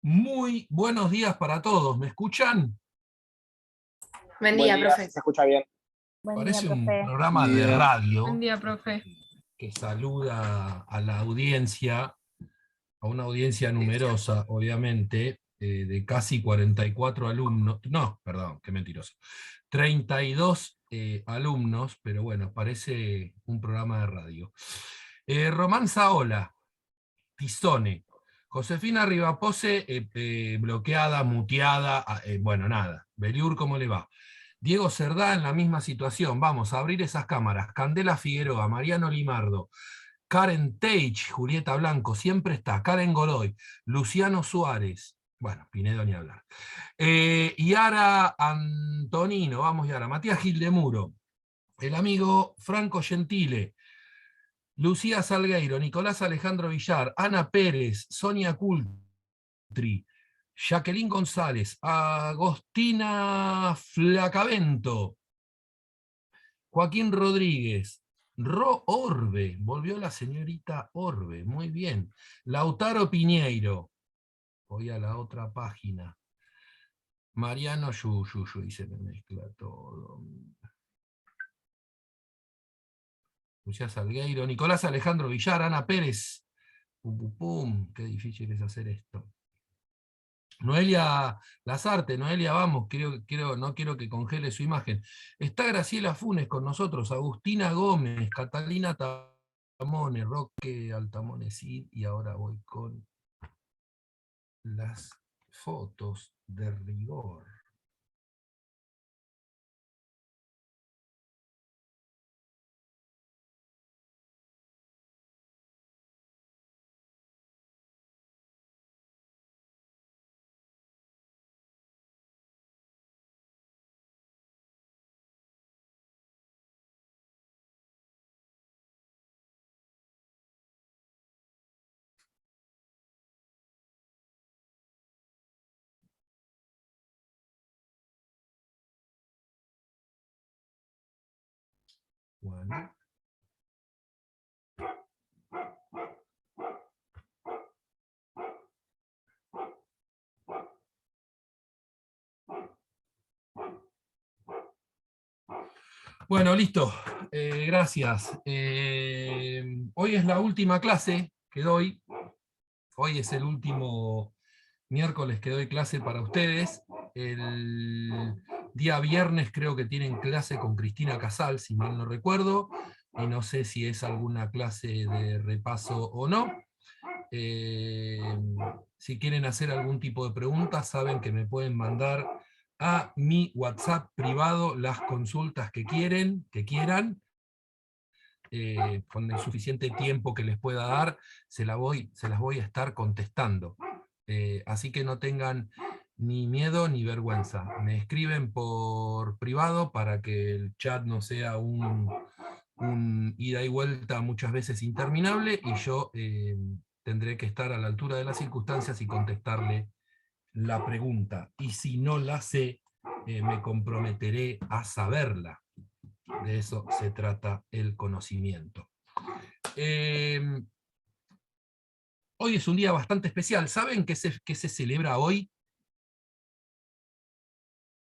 Muy buenos días para todos. ¿Me escuchan? Buen Buen día, día, profe. se escucha bien. Buen Parece día, un profe. programa de radio Buen día, profe. que saluda a la audiencia, a una audiencia numerosa, obviamente, de casi 44 alumnos. No, perdón, qué mentiroso. 32 alumnos, pero bueno, parece un programa de radio. Román Saola, Tizone. Josefina Rivapose, bloqueada, muteada, bueno, nada. Beliur, ¿cómo le va? Diego Cerdá en la misma situación. Vamos a abrir esas cámaras. Candela Figueroa, Mariano Limardo, Karen Teich, Julieta Blanco, siempre está. Karen Godoy, Luciano Suárez. Bueno, Pinedo ni hablar. Yara Antonino, vamos Yara. Matías Gildemuro, el amigo Franco Gentile, Lucía Salgueiro, Nicolás Alejandro Villar, Ana Pérez, Sonia Cultri, Jacqueline González, Agostina Flacavento, Joaquín Rodríguez, Ro Orbe, volvió la señorita Orbe, muy bien. Lautaro Piñeiro, voy a la otra página. Mariano Yuyuyu, y se me mezcla todo. Lucía Salgueiro, Nicolás Alejandro Villar, Ana Pérez. Pum, pum, pum, qué difícil es hacer esto. Noelia Lazarte, Noelia, vamos, no quiero que congele su imagen. Está Graciela Funes con nosotros, Agustina Gómez, Catalina Tamone, Roque Altamone, sí, y ahora voy con las fotos de rigor. Bueno. Bueno, listo. Gracias. Hoy es la última clase que doy. Hoy es el último miércoles que doy clase para ustedes. El día viernes creo que tienen clase con Cristina Casal, si mal no recuerdo. Y no sé si es alguna clase de repaso o no. Si quieren hacer algún tipo de preguntas, saben que me pueden mandar a mi WhatsApp privado las consultas que quieran, con el suficiente tiempo que les pueda dar, se las voy a estar contestando. Así que no tengan ni miedo ni vergüenza. Me escriben por privado para que el chat no sea un ida y vuelta muchas veces interminable, y yo tendré que estar a la altura de las circunstancias y contestarle la pregunta. Y si no la sé, me comprometeré a saberla. De eso se trata el conocimiento. Hoy es un día bastante especial. ¿Saben qué se celebra hoy?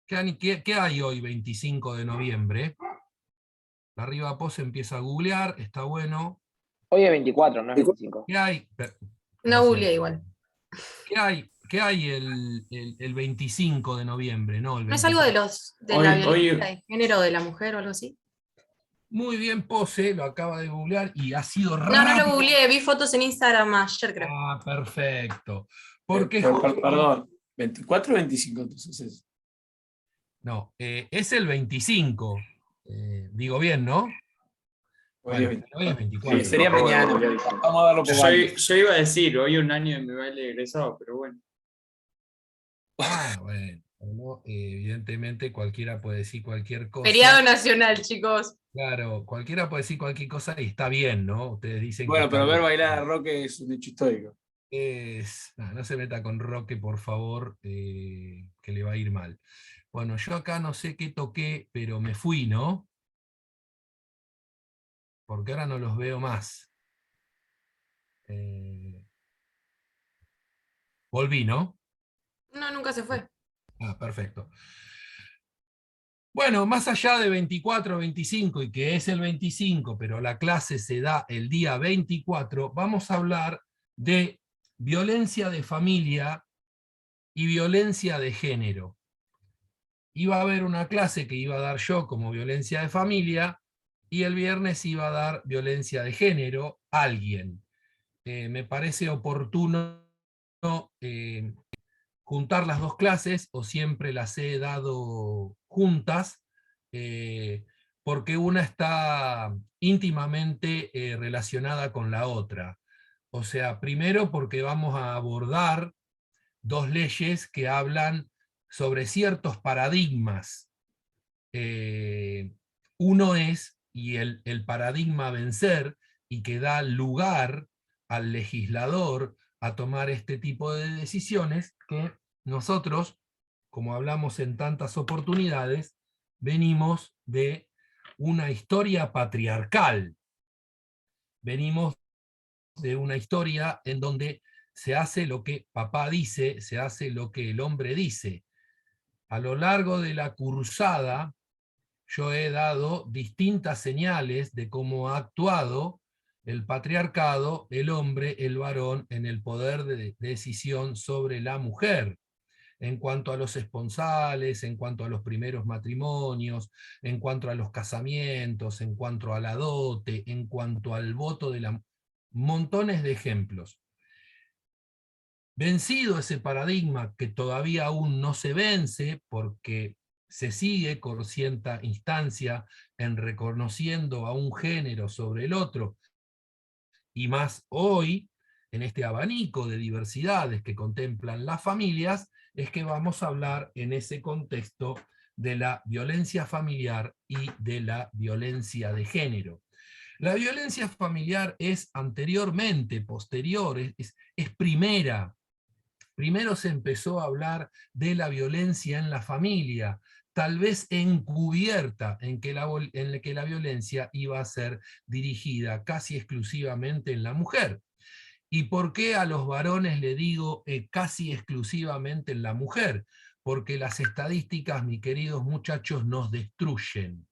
¿Qué hay hoy, 25 de noviembre? La Rivapos empieza a googlear, está bueno. Hoy es 24, no es 25. ¿Qué hay? No googleé igual. ¿Qué hay el 25 de noviembre? No, el ¿No es algo 24. de la violencia de género de la mujer o algo así? Muy bien, Pose, lo acaba de googlear y ha sido No, no lo rápido. googleé, vi fotos en Instagram ayer, creo. Ah, perfecto. Porque Perdón, 24 o 25 entonces es. No, es el 25. Digo bien, ¿no? Bueno, hoy es 24. Sí, sería mañana. Vamos a darlo por Yo iba a decir, hoy un año de mi baile egresado, pero bueno. Ah, bueno. No, evidentemente cualquiera puede decir cualquier cosa. Feriado nacional, chicos. Claro, cualquiera puede decir cualquier cosa y está bien, ¿no? Ustedes dicen Bueno, que pero está ver bien. bailar a Roque es un hecho histórico. No se meta con Roque, por favor, que le va a ir mal. Bueno, yo acá no sé qué toqué, pero me fui, ¿no? Porque ahora no los veo más. Volví, ¿no? No, nunca se fue. Ah, perfecto. Bueno, más allá de 24, 25 y que es el 25, pero la clase se da el día 24, vamos a hablar de violencia de familia y violencia de género. Iba a haber una clase que iba a dar yo como violencia de familia y el viernes iba a dar violencia de género alguien. Me parece oportuno juntar las dos clases, o siempre las he dado juntas, porque una está íntimamente relacionada con la otra. O sea, primero porque vamos a abordar dos leyes que hablan sobre ciertos paradigmas. Uno es, y el paradigma a vencer, y que da lugar al legislador a tomar este tipo de decisiones, que nosotros, como hablamos en tantas oportunidades, venimos de una historia patriarcal. Venimos de una historia en donde se hace lo que papá dice, se hace lo que el hombre dice. A lo largo de la cursada, yo he dado distintas señales de cómo ha actuado el patriarcado, el hombre, el varón, en el poder de decisión sobre la mujer, en cuanto a los esponsales, en cuanto a los primeros matrimonios, en cuanto a los casamientos, en cuanto a la dote, en cuanto al voto de la... Montones de ejemplos. Vencido ese paradigma, que todavía aún no se vence, porque se sigue con cierta instancia en reconociendo a un género sobre el otro, y más hoy, en este abanico de diversidades que contemplan las familias, es que vamos a hablar en ese contexto de la violencia familiar y de la violencia de género. La violencia familiar es anteriormente, posterior, es primera. Primero se empezó a hablar de la violencia en la familia, tal vez encubierta, en que la violencia iba a ser dirigida casi exclusivamente en la mujer. ¿Y por qué a los varones le digo casi exclusivamente en la mujer? Porque las estadísticas, mis queridos muchachos, nos destruyen.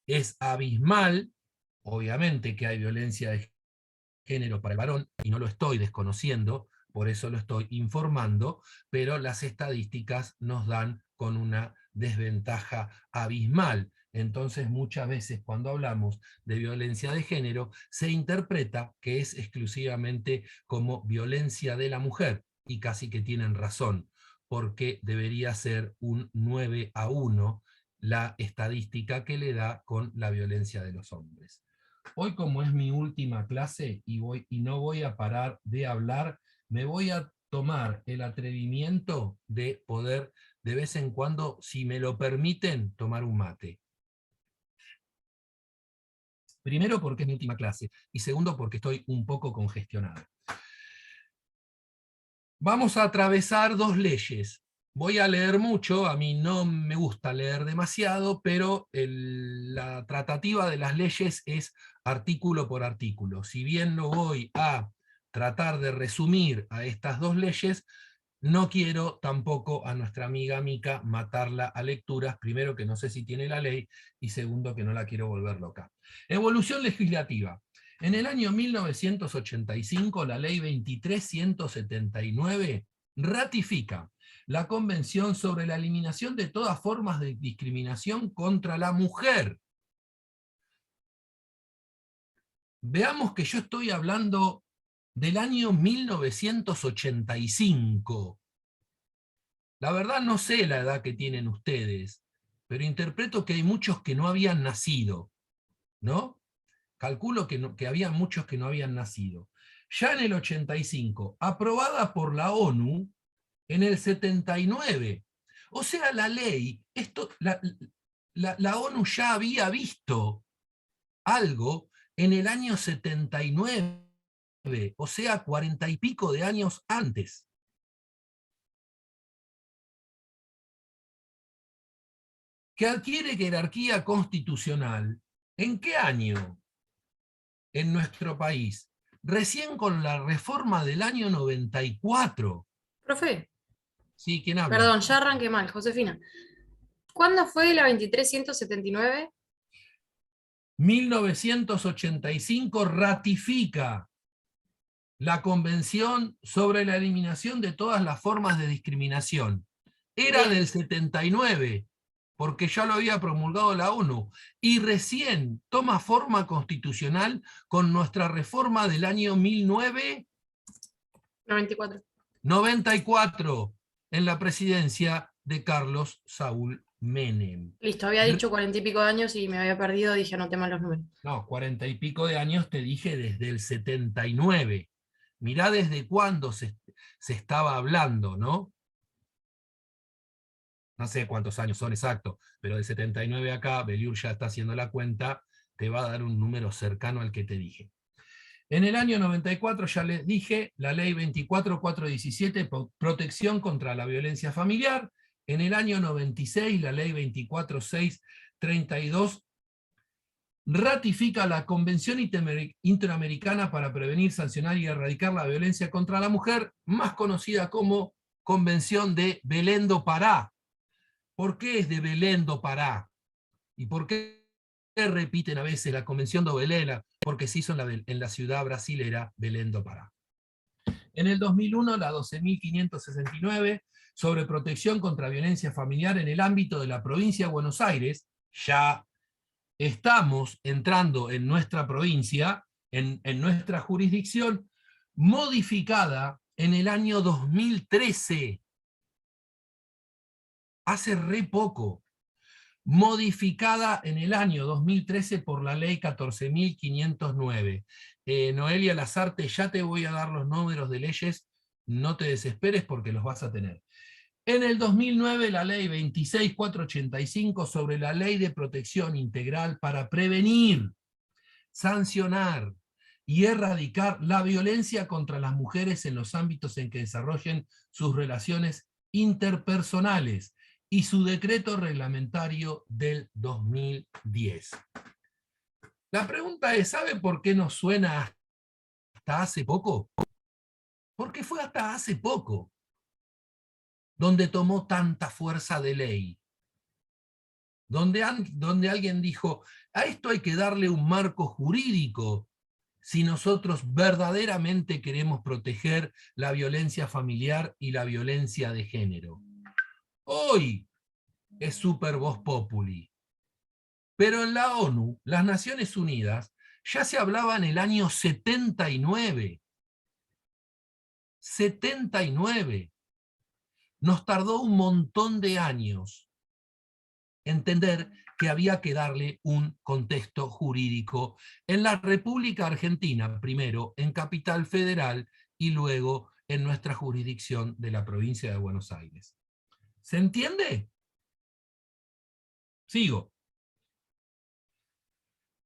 Es abismal, obviamente que hay violencia de género para el varón, y no lo estoy desconociendo, por eso lo estoy informando, pero las estadísticas nos dan con una desventaja abismal. Entonces, muchas veces cuando hablamos de violencia de género, se interpreta que es exclusivamente como violencia de la mujer, y casi que tienen razón, porque debería ser un 9-1 la estadística que le da con la violencia de los hombres. Hoy, como es mi última clase y no voy a parar de hablar, me voy a tomar el atrevimiento de poder de vez en cuando, si me lo permiten, tomar un mate. Primero porque es mi última clase y segundo porque estoy un poco congestionado. Vamos a atravesar dos leyes. Voy a leer mucho, a mí no me gusta leer demasiado, pero la tratativa de las leyes es artículo por artículo. Si bien no voy a tratar de resumir a estas dos leyes, no quiero tampoco a nuestra amiga Mica matarla a lecturas, primero que no sé si tiene la ley, y segundo que no la quiero volver loca. Evolución legislativa. En el año 1985, la ley 23.179 ratifica la Convención sobre la eliminación de todas formas de discriminación contra la mujer. Veamos que yo estoy hablando del año 1985. La verdad no sé la edad que tienen ustedes, pero interpreto que hay muchos que no habían nacido, ¿no? Calculo que había muchos que no habían nacido. Ya en el 85, aprobada por la ONU en el 79. O sea, la ley, la ONU ya había visto algo en el año 79, o sea, 40 y pico de años antes. Que adquiere jerarquía constitucional. ¿En qué año? En nuestro país, recién con la reforma del año 94. Profe, Sí, ¿quién habla? Perdón, ya arranqué mal, Josefina. ¿Cuándo fue la 2379? 1985 ratifica la Convención sobre la Eliminación de todas las formas de discriminación. Era Bien. del 79, porque ya lo había promulgado la ONU, y recién toma forma constitucional con nuestra reforma del año 94. 1994, en la presidencia de Carlos Saúl Menem. Listo, había dicho 40 y pico de años y me había perdido, dije anoté mal los números. No, 40 y pico de años te dije desde el 79. Mirá desde cuándo se estaba hablando, ¿no? No sé cuántos años son exactos, pero de 79 acá, Beliur ya está haciendo la cuenta, te va a dar un número cercano al que te dije. En el año 94, ya les dije, la ley 24.417, protección contra la violencia familiar. En el año 96, la ley 24.632, ratifica la Convención Interamericana para prevenir, sancionar y erradicar la violencia contra la mujer, más conocida como Convención de Belém do Pará. ¿Por qué es de Belém do Pará? ¿Y por qué repiten a veces la Convención de Belém? Porque se hizo en la ciudad brasilera Belém do Pará. En el 2001, la 12.569, sobre protección contra violencia familiar en el ámbito de la provincia de Buenos Aires, ya estamos entrando en nuestra provincia, en nuestra jurisdicción, modificada en el año 2013. Hace re poco. Modificada en el año 2013 por la ley 14.509. Noelia Lazarte, ya te voy a dar los números de leyes, no te desesperes porque los vas a tener. En el 2009, la ley 26.485 sobre la ley de protección integral para prevenir, sancionar y erradicar la violencia contra las mujeres en los ámbitos en que desarrollen sus relaciones interpersonales y su decreto reglamentario del 2010. La pregunta es, ¿sabe por qué nos suena hasta hace poco? Porque fue hasta hace poco donde tomó tanta fuerza de ley. Donde alguien dijo, a esto hay que darle un marco jurídico si nosotros verdaderamente queremos proteger la violencia familiar y la violencia de género. Hoy es super voz populi. Pero en la ONU, las Naciones Unidas, ya se hablaba en el año 79. 79. Nos tardó un montón de años entender que había que darle un contexto jurídico en la República Argentina, primero en Capital Federal y luego en nuestra jurisdicción de la provincia de Buenos Aires. ¿Se entiende? Sigo.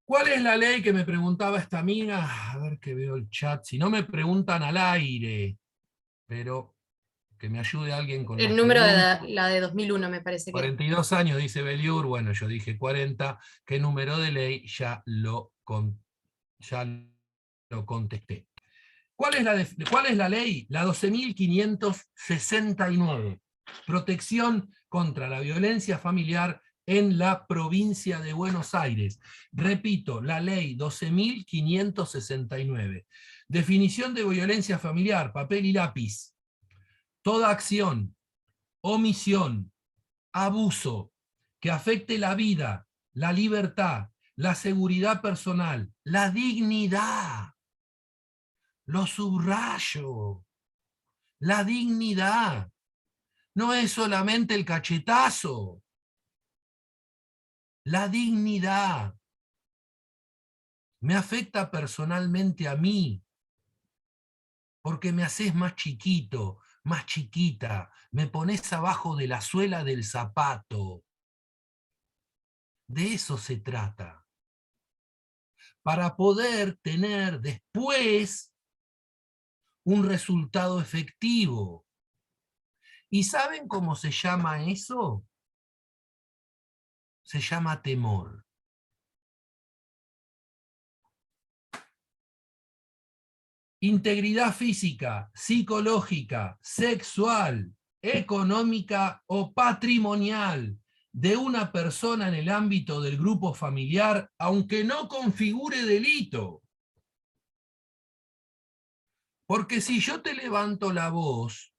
¿Cuál es la ley que me preguntaba esta mina? A ver que veo el chat. Si no me preguntan al aire, pero que me ayude alguien con El las número de preguntas. la de 2001 me parece que. 42 años, dice Beliur. Bueno, yo dije 40. ¿Qué número de ley? Ya lo contesté. ¿Cuál es la ley? La 12.569. Protección contra la violencia familiar en la provincia de Buenos Aires. Repito, la ley 12.569. Definición de violencia familiar, papel y lápiz. Toda acción, omisión, abuso que afecte la vida, la libertad, la seguridad personal, la dignidad. Lo subrayo. La dignidad. No es solamente el cachetazo. La dignidad. Me afecta personalmente a mí. Porque me haces más chiquito, más chiquita. Me pones abajo de la suela del zapato. De eso se trata. Para poder tener después un resultado efectivo. ¿Y saben cómo se llama eso? Se llama temor. Integridad física, psicológica, sexual económica o patrimonial de una persona en el ámbito del grupo familiar, aunque no configure delito. Porque si yo te levanto la voz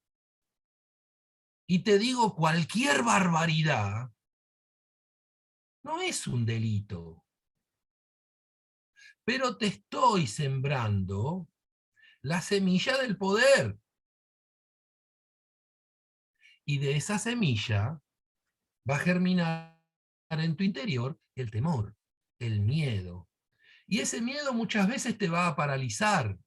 y te digo cualquier barbaridad, no es un delito. Pero te estoy sembrando la semilla del poder. Y de esa semilla va a germinar en tu interior el temor, el miedo. Y ese miedo muchas veces te va a paralizar.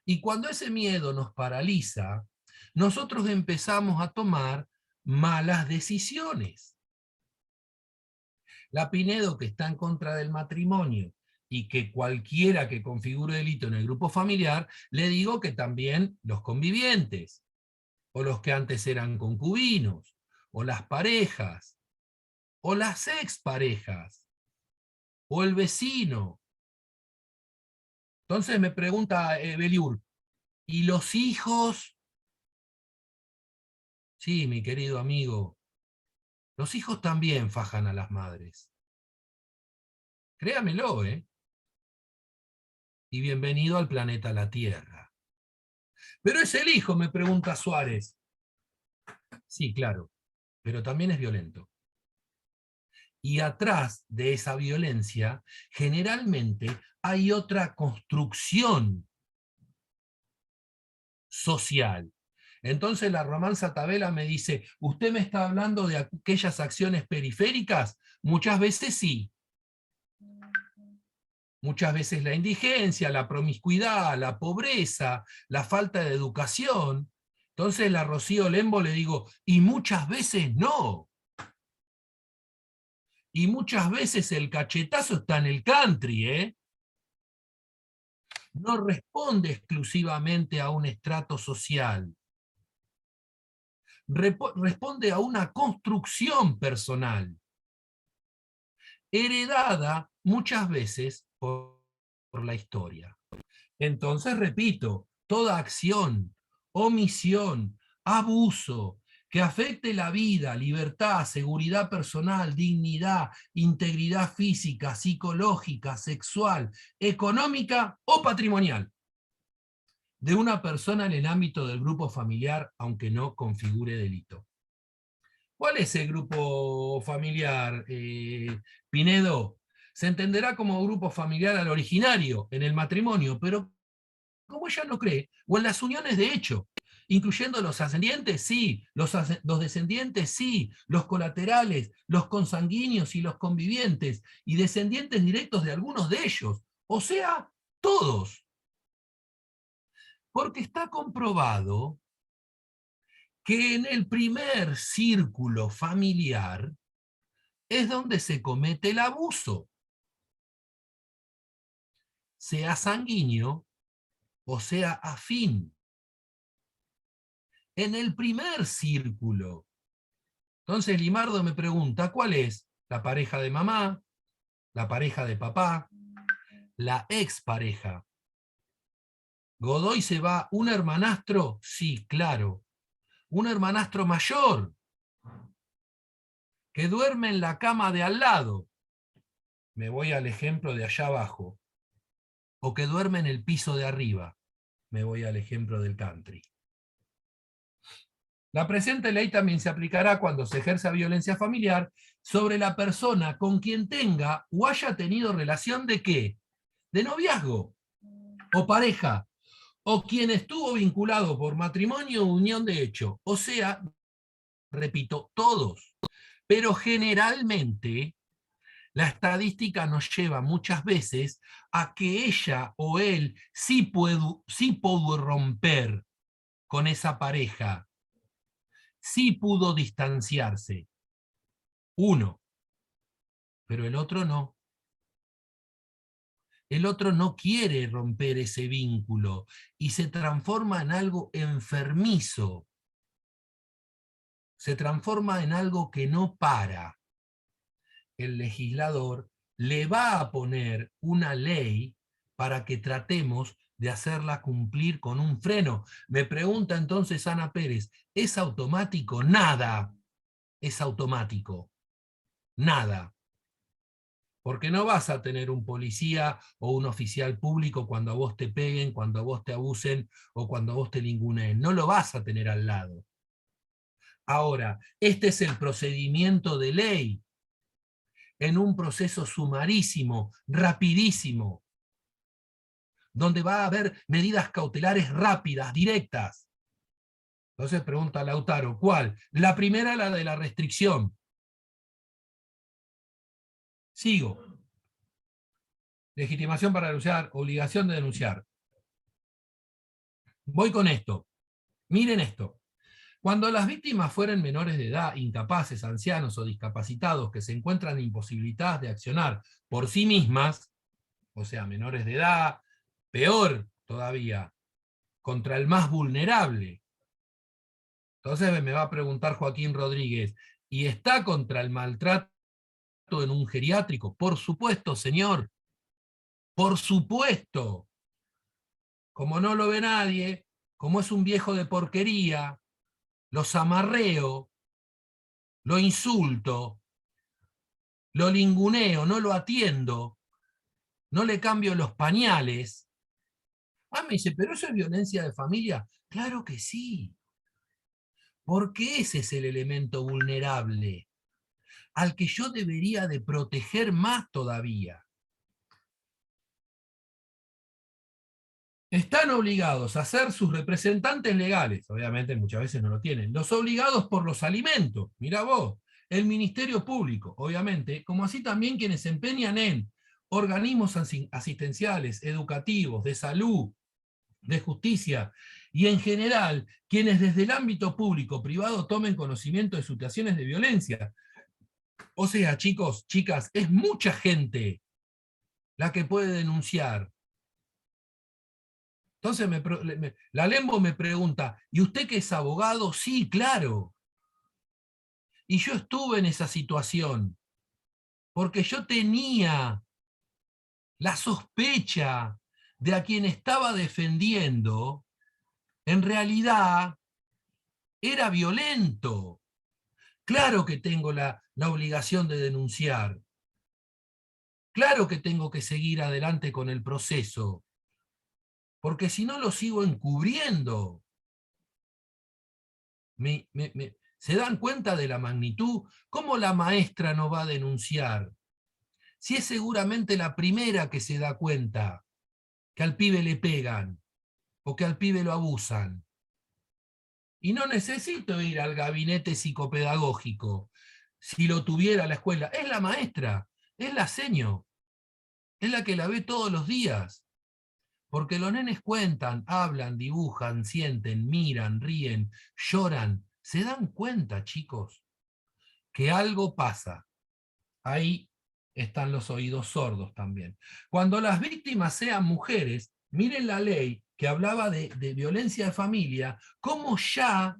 Y cuando ese miedo nos paraliza, nosotros empezamos a tomar malas decisiones. La Pinedo, que está en contra del matrimonio y que cualquiera que configure delito en el grupo familiar, le digo que también los convivientes, o los que antes eran concubinos, o las parejas, o las exparejas, o el vecino. Entonces me pregunta Beliur, ¿y los hijos? Sí, mi querido amigo, los hijos también fajan a las madres. Créamelo, ¿eh? Y bienvenido al planeta La Tierra. Pero es el hijo, me pregunta Suárez. Sí, claro, pero también es violento. Y atrás de esa violencia, generalmente hay otra construcción social. Entonces la romanza Tabela me dice, ¿usted me está hablando de aquellas acciones periféricas? Muchas veces sí. Muchas veces la indigencia, la promiscuidad, la pobreza, la falta de educación. Entonces la Rocío Lembo le digo, y muchas veces no. Y muchas veces el cachetazo está en el country, ¿eh? No responde exclusivamente a un estrato social. Responde a una construcción personal, heredada muchas veces por la historia. Entonces, repito, toda acción, omisión, abuso, que afecte la vida, libertad, seguridad personal, dignidad, integridad física, psicológica, sexual, económica o patrimonial de una persona en el ámbito del grupo familiar, aunque no configure delito. ¿Cuál es el grupo familiar, Pinedo? Se entenderá como grupo familiar al originario, en el matrimonio, pero como ella no cree, o en las uniones de hecho, incluyendo los ascendientes, sí, los descendientes, sí, los colaterales, los consanguíneos y los convivientes, y descendientes directos de algunos de ellos, o sea, todos. Porque está comprobado que en el primer círculo familiar es donde se comete el abuso, sea sanguíneo o sea afín. En el primer círculo. Entonces Limardo me pregunta, ¿cuál es? ¿La pareja de mamá? ¿La pareja de papá? ¿La expareja? ¿Godoy se va un hermanastro? Sí, claro. Un hermanastro mayor, que duerme en la cama de al lado. Me voy al ejemplo de allá abajo. O que duerme en el piso de arriba. Me voy al ejemplo del country. La presente ley también se aplicará cuando se ejerza violencia familiar sobre la persona con quien tenga o haya tenido relación de ¿qué? De noviazgo o pareja, o quien estuvo vinculado por matrimonio o unión de hecho. O sea, repito, todos. Pero generalmente la estadística nos lleva muchas veces a que ella o él sí pudo romper con esa pareja, sí pudo distanciarse. Uno, pero el otro no. El otro no quiere romper ese vínculo y se transforma en algo enfermizo. Se transforma en algo que no para. El legislador le va a poner una ley para que tratemos de hacerla cumplir con un freno. Me pregunta entonces Ana Pérez, ¿es automático? Nada es automático. Nada. Porque no vas a tener un policía o un oficial público cuando a vos te peguen, cuando a vos te abusen o cuando a vos te ninguneen. No lo vas a tener al lado. Ahora, este es el procedimiento de ley en un proceso sumarísimo, rapidísimo, donde va a haber medidas cautelares rápidas, directas. Entonces pregunta Lautaro, ¿cuál? La primera, la de la restricción. Sigo. Legitimación para denunciar, obligación de denunciar. Voy con esto. Miren esto. Cuando las víctimas fueren menores de edad, incapaces, ancianos o discapacitados que se encuentran imposibilitadas de accionar por sí mismas, o sea, menores de edad, peor todavía, contra el más vulnerable. Entonces me va a preguntar Joaquín Rodríguez, ¿y está contra el maltrato en un geriátrico? Por supuesto, señor. Por supuesto. Como no lo ve nadie, como es un viejo de porquería, los amarreo, lo insulto, lo linguneo, no lo atiendo, no le cambio los pañales. Ah, me dice, ¿pero eso es violencia de familia? Claro que sí. Porque ese es el elemento vulnerable, al que yo debería de proteger más todavía. Están obligados a ser sus representantes legales, obviamente muchas veces no lo tienen, los obligados por los alimentos, mirá vos, el Ministerio Público, obviamente, como así también quienes se empeñan en organismos asistenciales, educativos, de salud, de justicia, y en general, quienes desde el ámbito público, privado, tomen conocimiento de situaciones de violencia. O sea, chicos, chicas, es mucha gente la que puede denunciar. Entonces la Lembo me pregunta, ¿y usted que es abogado? Sí, claro. Y yo estuve en esa situación, porque yo tenía la sospecha de a quien estaba defendiendo, en realidad era violento. Claro que tengo la obligación de denunciar. Claro que tengo que seguir adelante con el proceso, porque si no lo sigo encubriendo. ¿Se dan cuenta de la magnitud? ¿Cómo la maestra no va a denunciar? Si es seguramente la primera que se da cuenta que al pibe le pegan o que al pibe lo abusan. Y no necesito ir al gabinete psicopedagógico. Si lo tuviera la escuela, es la maestra, es la seño, es la que la ve todos los días. Porque los nenes cuentan, hablan, dibujan, sienten, miran, ríen, lloran. ¿Se dan cuenta, chicos, que algo pasa? Ahí están los oídos sordos también. Cuando las víctimas sean mujeres, miren la ley que hablaba de violencia de familia, cómo ya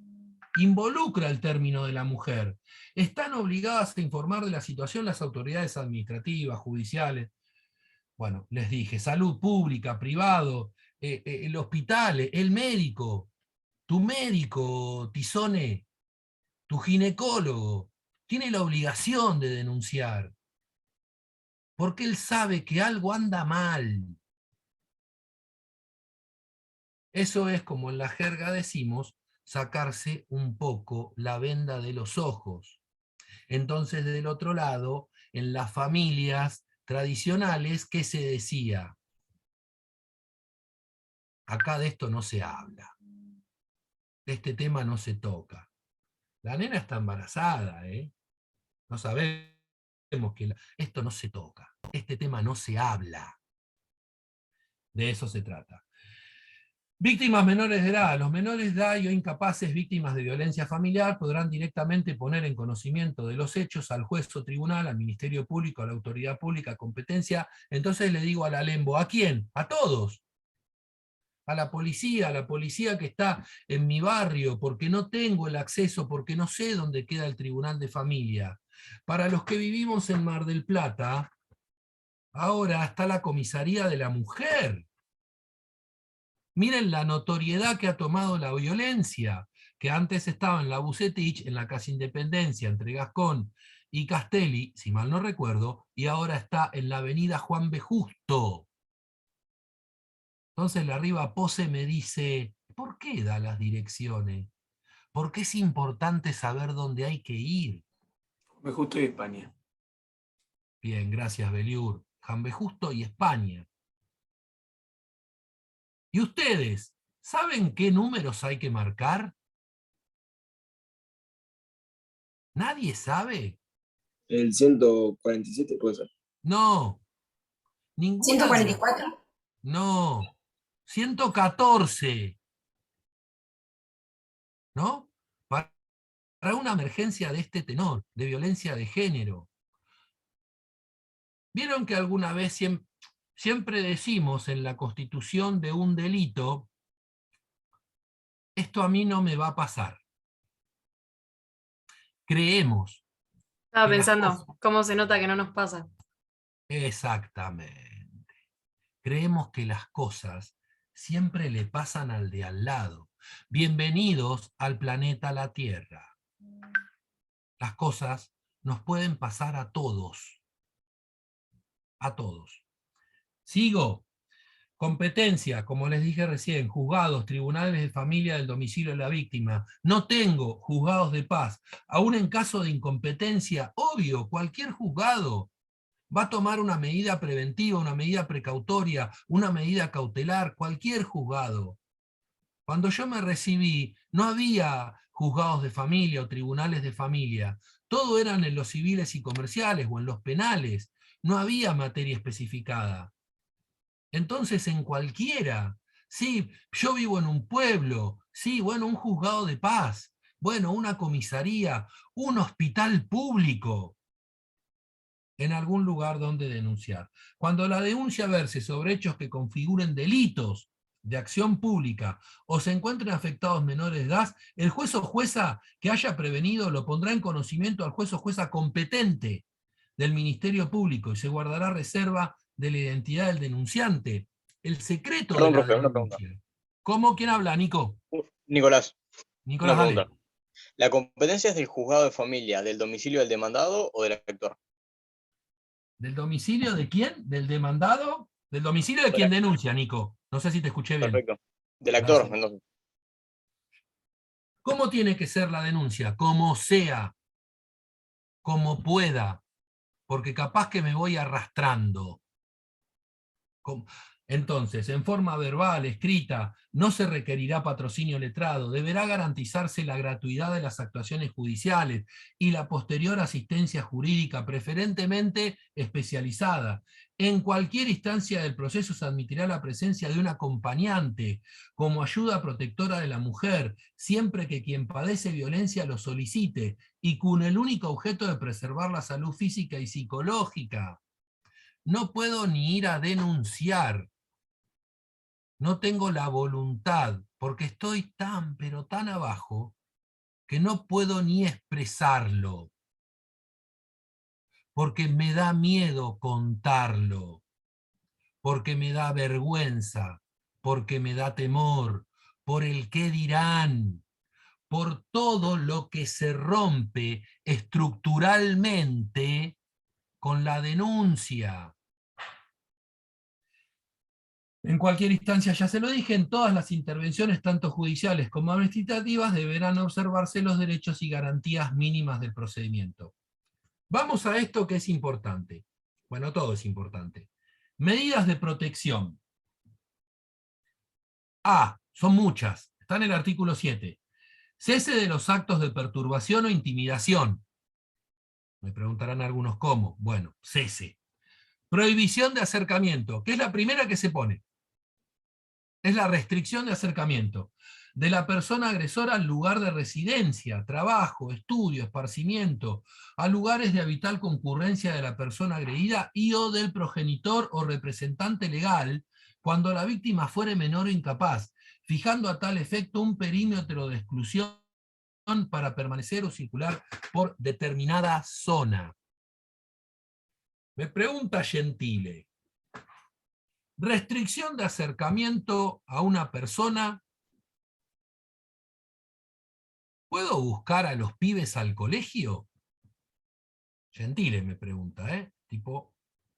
involucra el término de la mujer. Están obligadas a informar de la situación las autoridades administrativas, judiciales. Bueno, les dije, salud pública, privado, el hospital, el médico, tu médico, Tizone, tu ginecólogo, tiene la obligación de denunciar, porque él sabe que algo anda mal. Eso es, como en la jerga decimos, sacarse un poco la venda de los ojos. Entonces, del otro lado, en las familias tradicionales, ¿qué se decía? Acá de esto no se habla. De este tema no se toca. La nena está embarazada, ¿eh? No sabemos que esto no se toca. Este tema no se habla. De eso se trata. Víctimas menores de edad. Los menores de edad o incapaces víctimas de violencia familiar podrán directamente poner en conocimiento de los hechos al juez o tribunal, al Ministerio Público, a la autoridad pública, competencia. Entonces le digo a la Lembo, ¿a quién? A todos. A la policía que está en mi barrio, porque no tengo el acceso, porque no sé dónde queda el tribunal de familia. Para los que vivimos en Mar del Plata, ahora está la comisaría de la mujer. Miren la notoriedad que ha tomado la violencia, que antes estaba en la Bucetich, en la Casa Independencia, entre Gascón y Castelli, si mal no recuerdo, y ahora está en la avenida Juan B. Justo. Entonces la Riva Pose me dice, ¿por qué da las direcciones? Porque es importante saber dónde hay que ir. Me justo de España. Bien, gracias, Beliur. Juan B. Justo y España. ¿Y ustedes saben qué números hay que marcar? ¿Nadie sabe? El 147 puede ser. No. Ninguna. 144. No. 114. ¿No? Para una emergencia de este tenor, de violencia de género. ¿Vieron que alguna vez siempre decimos en la constitución de un delito, esto a mí no me va a pasar? Creemos. Estaba que las pensando, cosas- ¿cómo se nota que no nos pasa? Exactamente. Creemos que las cosas siempre le pasan al de al lado. Bienvenidos al planeta La Tierra. Las cosas nos pueden pasar a todos. A todos. Sigo. Competencia, como les dije recién, juzgados, tribunales de familia del domicilio de la víctima. No tengo juzgados de paz. Aún en caso de incompetencia, obvio, cualquier juzgado va a tomar una medida preventiva, una medida precautoria, una medida cautelar, cualquier juzgado. Cuando yo me recibí, no había juzgados de familia o tribunales de familia. Todo eran en los civiles y comerciales o en los penales. No había materia especificada. Entonces, en cualquiera, sí, yo vivo en un pueblo, sí, bueno, un juzgado de paz, bueno, una comisaría, un hospital público, en algún lugar donde denunciar. Cuando la denuncia verse sobre hechos que configuren delitos de acción pública o se encuentren afectados menores de edad, el juez o jueza que haya prevenido lo pondrá en conocimiento al juez o jueza competente del Ministerio Público y se guardará reserva de la identidad del denunciante. El secreto Perdón, de la profe, una pregunta. denuncia. ¿Cómo? ¿Quién habla, Nico? Nicolás, Nicolás, una dale. pregunta. ¿La competencia es del juzgado de familia, del domicilio del demandado o del actor? ¿Del domicilio de quién? ¿Del demandado? ¿Del domicilio de quien denuncia, Nico? No sé si te escuché bien. Perfecto. Del actor, Gracias. entonces. ¿Cómo tiene que ser la denuncia? Como sea, como pueda, porque capaz que me voy arrastrando. Entonces, en forma verbal, escrita, no se requerirá patrocinio letrado, deberá garantizarse la gratuidad de las actuaciones judiciales y la posterior asistencia jurídica, preferentemente especializada. En cualquier instancia del proceso se admitirá la presencia de un acompañante como ayuda protectora de la mujer, siempre que quien padece violencia lo solicite y con el único objeto de preservar la salud física y psicológica. No puedo ni ir a denunciar. No tengo la voluntad, porque estoy tan, pero tan abajo, que no puedo ni expresarlo, porque me da miedo contarlo, porque me da vergüenza, porque me da temor, por el qué dirán, por todo lo que se rompe estructuralmente con la denuncia. En cualquier instancia, ya se lo dije, en todas las intervenciones, tanto judiciales como administrativas, deberán observarse los derechos y garantías mínimas del procedimiento. Vamos a esto que es importante. Bueno, todo es importante. Medidas de protección. Son muchas. Está en el artículo 7. Cese de los actos de perturbación o intimidación. Me preguntarán algunos cómo. Bueno, cese. Prohibición de acercamiento, que es la primera que se pone. Es la restricción de acercamiento de la persona agresora al lugar de residencia, trabajo, estudio, esparcimiento, a lugares de habitual concurrencia de la persona agredida y o del progenitor o representante legal cuando la víctima fuere menor o incapaz, fijando a tal efecto un perímetro de exclusión para permanecer o circular por determinada zona. Me pregunta Gentile, Restricción de acercamiento a una persona. ¿Puedo buscar a los pibes al colegio? Gentile me pregunta, ¿eh? Tipo,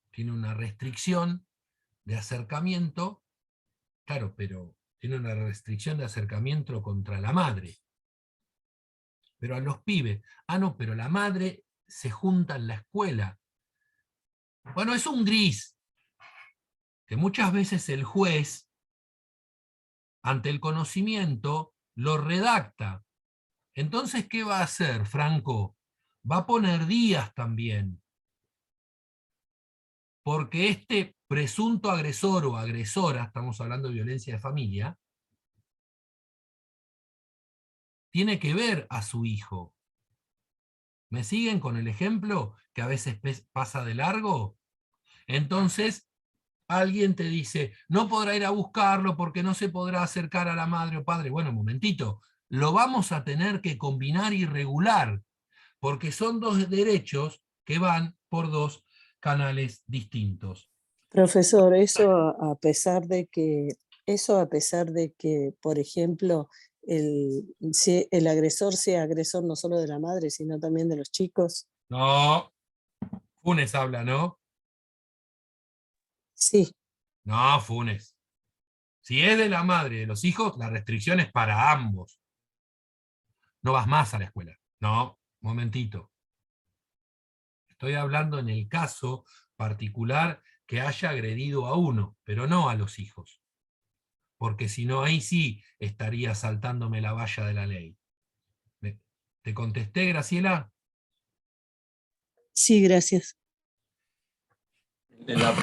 tiene una restricción de acercamiento. Claro, pero tiene una restricción de acercamiento contra la madre. Pero a los pibes. Ah, no, pero la madre se junta en la escuela. Bueno, es un gris. Que muchas veces el juez, ante el conocimiento, lo redacta. Entonces, ¿qué va a hacer, Franco? Va a poner días también. Porque este presunto agresor o agresora, estamos hablando de violencia de familia, tiene que ver a su hijo. ¿Me siguen con el ejemplo que a veces pasa de largo? Entonces, alguien te dice, no podrá ir a buscarlo porque no se podrá acercar a la madre o padre. Bueno, un momentito, lo vamos a tener que combinar y regular, porque son dos derechos que van por dos canales distintos. Profesor, a pesar de que, por ejemplo, el agresor sea agresor no solo de la madre, sino también de los chicos. No, Funes habla, ¿no? Sí. No, Funes. Si es de la madre y de los hijos, la restricción es para ambos. No vas más a la escuela. No, momentito. Estoy hablando en el caso particular que haya agredido a uno, pero no a los hijos. Porque si no, ahí sí estaría saltándome la valla de la ley. ¿Te contesté, Graciela? Sí, gracias. La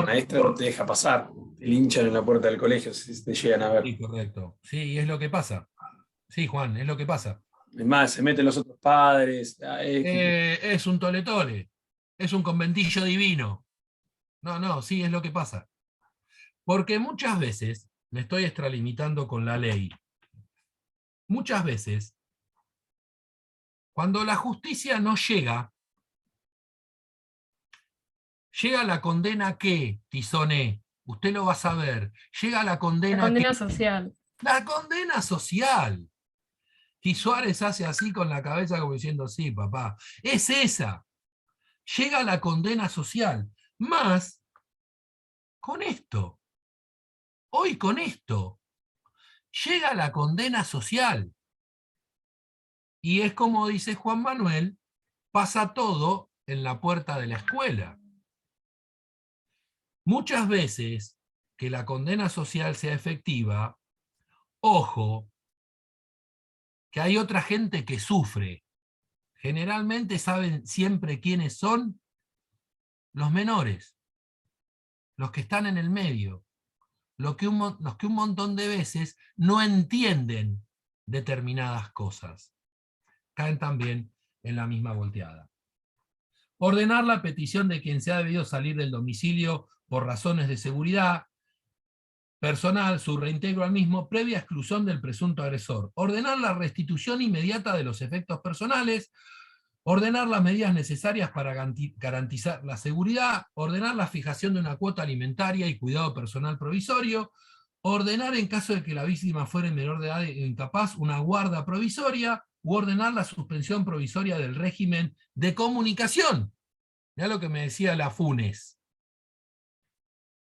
maestra no te deja pasar, te linchan en la puerta del colegio si te llegan a ver. Sí, correcto. Sí, es lo que pasa. Sí, Juan, es lo que pasa. Es más, se meten los otros padres. Es un tole-tole. Es un conventillo divino. No, sí, es lo que pasa. Porque muchas veces, me estoy extralimitando con la ley, muchas veces, cuando la justicia no llega la condena que, Tizoné, usted lo va a saber, llega la La condena condena que, social. la condena social. Y Suárez hace así con la cabeza como diciendo, sí, papá, es esa. Llega la condena social. Más con esto. Hoy con esto. Llega la condena social. Y es como dice Juan Manuel, pasa todo en la puerta de la escuela. Muchas veces que la condena social sea efectiva, ojo, que hay otra gente que sufre. Generalmente saben siempre quiénes son los menores, los que están en el medio, los que un montón de veces no entienden determinadas cosas. Caen también en la misma volteada. Ordenar la petición de quien se ha debido salir del domicilio por razones de seguridad personal, su reintegro al mismo, previa exclusión del presunto agresor. Ordenar la restitución inmediata de los efectos personales. Ordenar las medidas necesarias para garantizar la seguridad. Ordenar la fijación de una cuota alimentaria y cuidado personal provisorio. Ordenar, en caso de que la víctima fuera menor de edad e incapaz, una guarda provisoria. U ordenar la suspensión provisoria del régimen de comunicación. Mirá lo que me decía la Funes.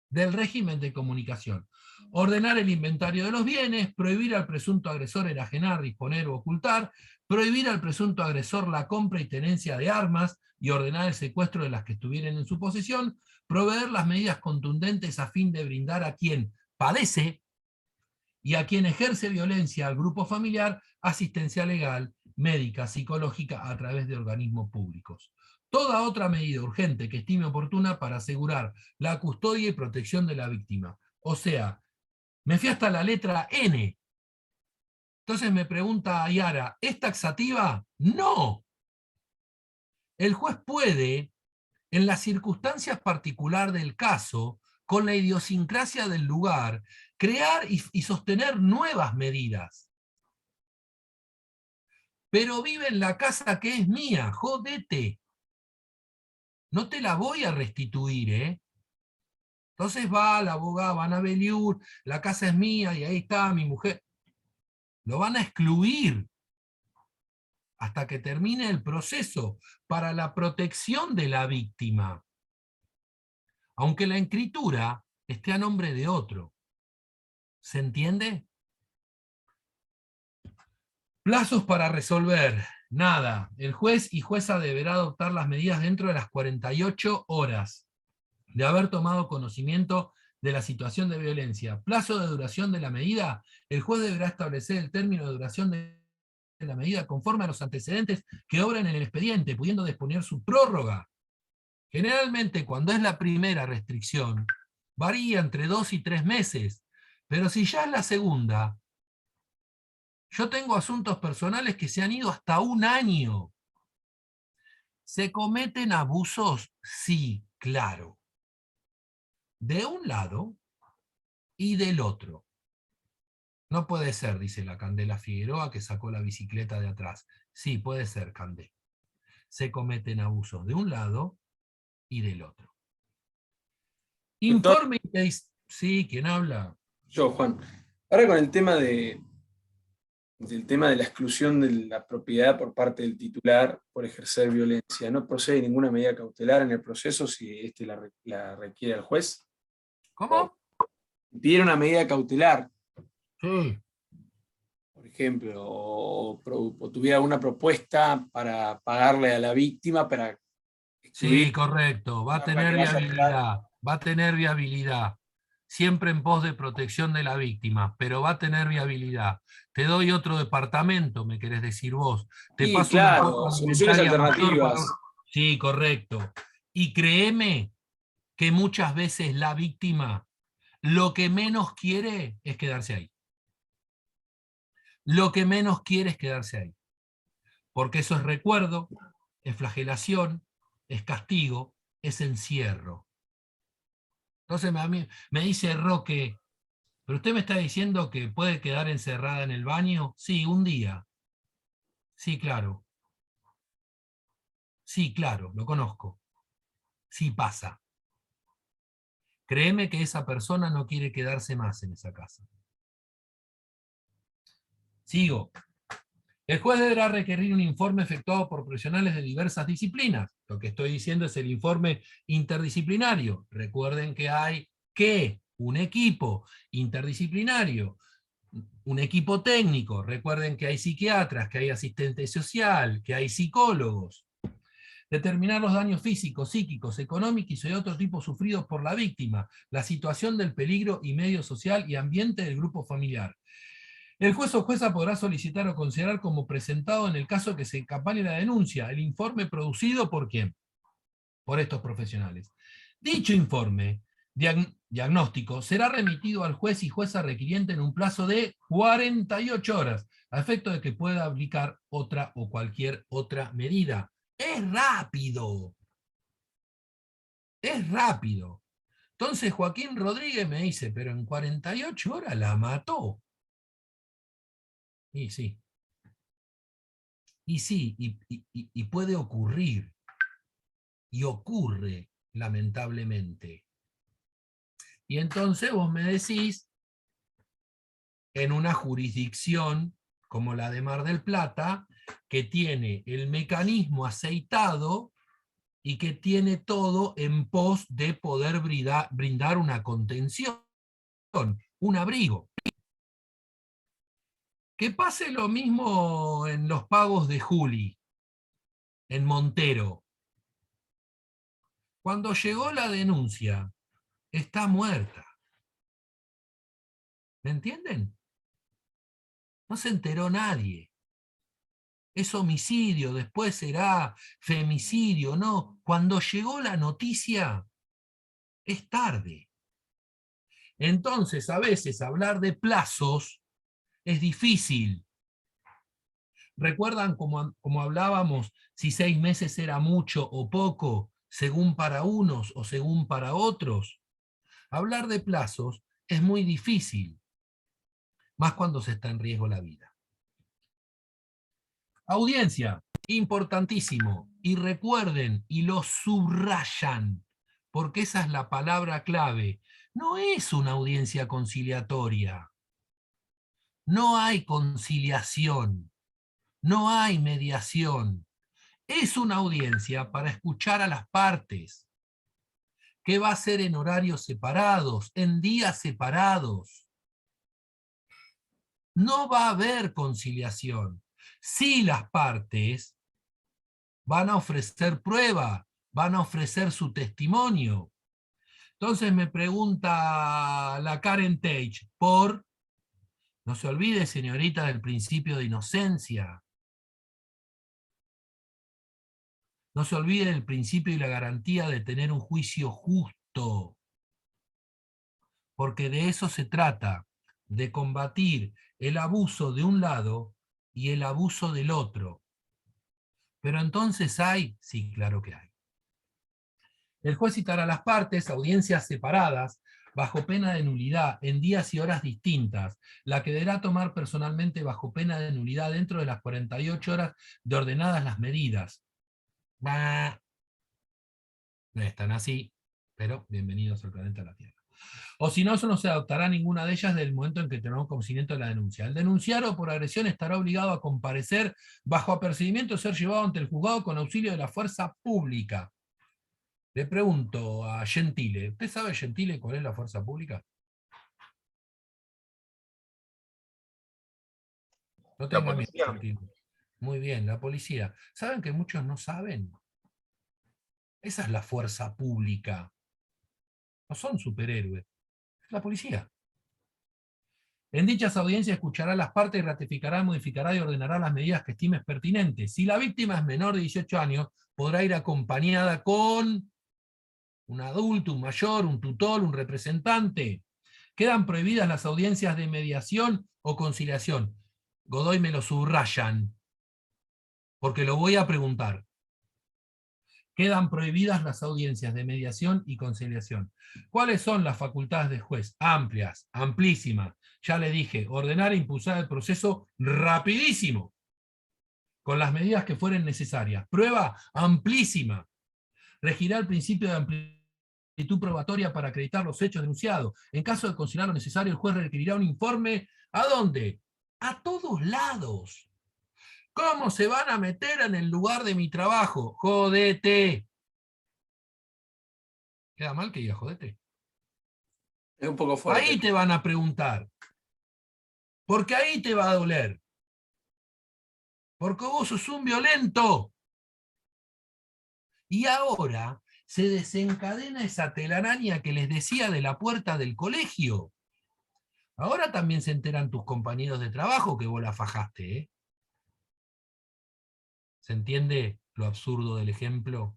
Del régimen de comunicación. Ordenar el inventario de los bienes, prohibir al presunto agresor enajenar, disponer o ocultar, prohibir al presunto agresor la compra y tenencia de armas y ordenar el secuestro de las que estuvieran en su posesión, proveer las medidas contundentes a fin de brindar a quien padece y a quien ejerce violencia al grupo familiar asistencia legal, médica, psicológica a través de organismos públicos. Toda otra medida urgente que estime oportuna para asegurar la custodia y protección de la víctima. O sea, me fui hasta la letra N. Entonces me pregunta Ayara, ¿es taxativa? No. El juez puede, en las circunstancias particulares del caso, con la idiosincrasia del lugar, crear y sostener nuevas medidas. Pero vive en la casa que es mía, jodete. No te la voy a restituir, ¿eh? Entonces va la abogada, van a Beliur, la casa es mía y ahí está mi mujer. Lo van a excluir hasta que termine el proceso para la protección de la víctima, aunque la escritura esté a nombre de otro. ¿Se entiende? Plazos para resolver. Nada. El juez y jueza deberá adoptar las medidas dentro de las 48 horas de haber tomado conocimiento de la situación de violencia. Plazo de duración de la medida. El juez deberá establecer el término de duración de la medida conforme a los antecedentes que obran en el expediente, pudiendo disponer su prórroga. Generalmente, cuando es la primera restricción, varía entre 2 y 3 meses. Pero si ya es la segunda, yo tengo asuntos personales que se han ido hasta 1 año. ¿Se cometen abusos? Sí, claro. De un lado y del otro. No puede ser, dice la Candela Figueroa, que sacó la bicicleta de atrás. Sí, puede ser, Candé. Se cometen abusos de un lado y del otro. Informe. Sí, ¿quién habla? Yo, Juan. Ahora con el tema del tema de la exclusión de la propiedad por parte del titular por ejercer violencia, ¿no procede ninguna medida cautelar en el proceso si la requiere el juez? ¿Cómo? Pide una medida cautelar, Sí. por ejemplo, o tuviera una propuesta para pagarle a la víctima para excluir. Sí, correcto. Va a para tener que vaya a viabilidad. Va a tener viabilidad. Siempre en pos de protección de la víctima, pero va a tener viabilidad. Te doy otro departamento, me querés decir vos. Te Sí, paso claro, una cuota soluciones alimentaria mayor alternativas. Sí, correcto. Y créeme que muchas veces la víctima lo que menos quiere es quedarse ahí. Lo que menos quiere es quedarse ahí. Porque eso es recuerdo, es flagelación, es castigo, es encierro. Entonces a mí me dice Roque, ¿pero usted me está diciendo que puede quedar encerrada en el baño? Sí, un día. Sí, claro. Sí, claro, lo conozco. Sí pasa. Créeme que esa persona no quiere quedarse más en esa casa. Sigo. El juez deberá requerir un informe efectuado por profesionales de diversas disciplinas. Lo que estoy diciendo es el informe interdisciplinario. Recuerden que hay un equipo interdisciplinario, un equipo técnico. Recuerden que hay psiquiatras, que hay asistente social, que hay psicólogos. Determinar los daños físicos, psíquicos, económicos y de otro tipo sufridos por la víctima, la situación del peligro y medio social y ambiente del grupo familiar. El juez o jueza podrá solicitar o considerar como presentado en el caso que se encapane la denuncia el informe producido por ¿quién? Por estos profesionales. Dicho informe diagnóstico será remitido al juez y jueza requiriente en un plazo de 48 horas, a efecto de que pueda aplicar otra o cualquier otra medida. Es rápido. Es rápido. Entonces Joaquín Rodríguez me dice, pero en 48 horas la mató. Y sí. Y sí, y puede ocurrir. Y ocurre, lamentablemente. Y entonces vos me decís, en una jurisdicción como la de Mar del Plata, que tiene el mecanismo aceitado y que tiene todo en pos de poder brindar una contención, un abrigo. Que pase lo mismo en los pagos de Juli, en Montero. Cuando llegó la denuncia, está muerta. ¿Me entienden? No se enteró nadie. Es homicidio, después será femicidio, no. Cuando llegó la noticia, es tarde. Entonces, a veces hablar de plazos es difícil. ¿Recuerdan como hablábamos si 6 meses era mucho o poco, según para unos o según para otros? Hablar de plazos es muy difícil, más cuando se está en riesgo la vida. Audiencia, importantísimo, y recuerden y lo subrayan, porque esa es la palabra clave. No es una audiencia conciliatoria. No hay conciliación. No hay mediación. Es una audiencia para escuchar a las partes, que va a ser en horarios separados, en días separados. No va a haber conciliación. Si las partes van a ofrecer prueba, van a ofrecer su testimonio. Entonces me pregunta la Karen Teich, no se olvide, señorita, del principio de inocencia. No se olvide del principio y la garantía de tener un juicio justo. Porque de eso se trata, de combatir el abuso de un lado y el abuso del otro. Pero entonces hay, sí, claro que hay. El juez citará a las partes, audiencias separadas, bajo pena de nulidad, en días y horas distintas, la que deberá tomar personalmente bajo pena de nulidad dentro de las 48 horas de ordenadas las medidas. No están así, pero bienvenidos al planeta la Tierra. O si no, no se adoptará ninguna de ellas desde el momento en que tendrá conocimiento de la denuncia. El denunciado por agresión estará obligado a comparecer bajo apercibimiento, ser llevado ante el juzgado con auxilio de la fuerza pública. Le pregunto a Gentile, ¿usted sabe, Gentile, cuál es la fuerza pública? No tenga miedo, Gentile. Muy bien, la policía. ¿Saben que muchos no saben? Esa es la fuerza pública. No son superhéroes. Es la policía. En dichas audiencias escuchará las partes y ratificará, modificará y ordenará las medidas que estimes pertinentes. Si la víctima es menor de 18 años, podrá ir acompañada con un adulto, un mayor, un tutor, un representante. Quedan prohibidas las audiencias de mediación o conciliación. Godoy me lo subrayan, porque lo voy a preguntar. Quedan prohibidas las audiencias de mediación y conciliación. ¿Cuáles son las facultades del juez? Amplias, amplísimas. Ya le dije, ordenar e impulsar el proceso rapidísimo, con las medidas que fueren necesarias. Prueba amplísima. Regirá el principio de amplitud probatoria para acreditar los hechos denunciados. En caso de considerar lo necesario, el juez requerirá un informe. ¿A dónde? A todos lados. ¿Cómo se van a meter en el lugar de mi trabajo? Jodete. ¿Queda mal que diga jodete? Es un poco fuerte. Ahí te van a preguntar. Porque ahí te va a doler. Porque vos sos un violento. Y ahora se desencadena esa telaraña que les decía de la puerta del colegio. Ahora también se enteran tus compañeros de trabajo que vos la fajaste, ¿eh? ¿Se entiende lo absurdo del ejemplo?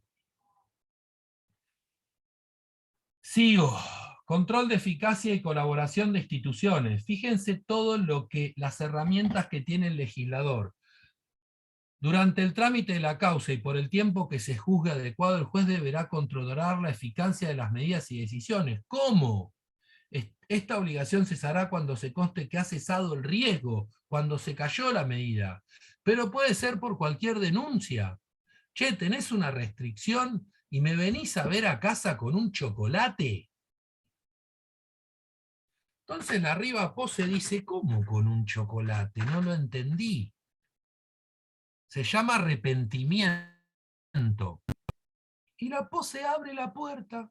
Sigo. Control de eficacia y colaboración de instituciones. Fíjense todo las herramientas que tiene el legislador. Durante el trámite de la causa y por el tiempo que se juzgue adecuado, el juez deberá controlar la eficacia de las medidas y decisiones. ¿Cómo? Esta obligación cesará cuando se conste que ha cesado el riesgo, cuando se cayó la medida. Pero puede ser por cualquier denuncia. Che, ¿tenés una restricción y me venís a ver a casa con un chocolate? Entonces la Riva Pose dice, ¿cómo con un chocolate? No lo entendí. Se llama arrepentimiento. Y la Pose abre la puerta.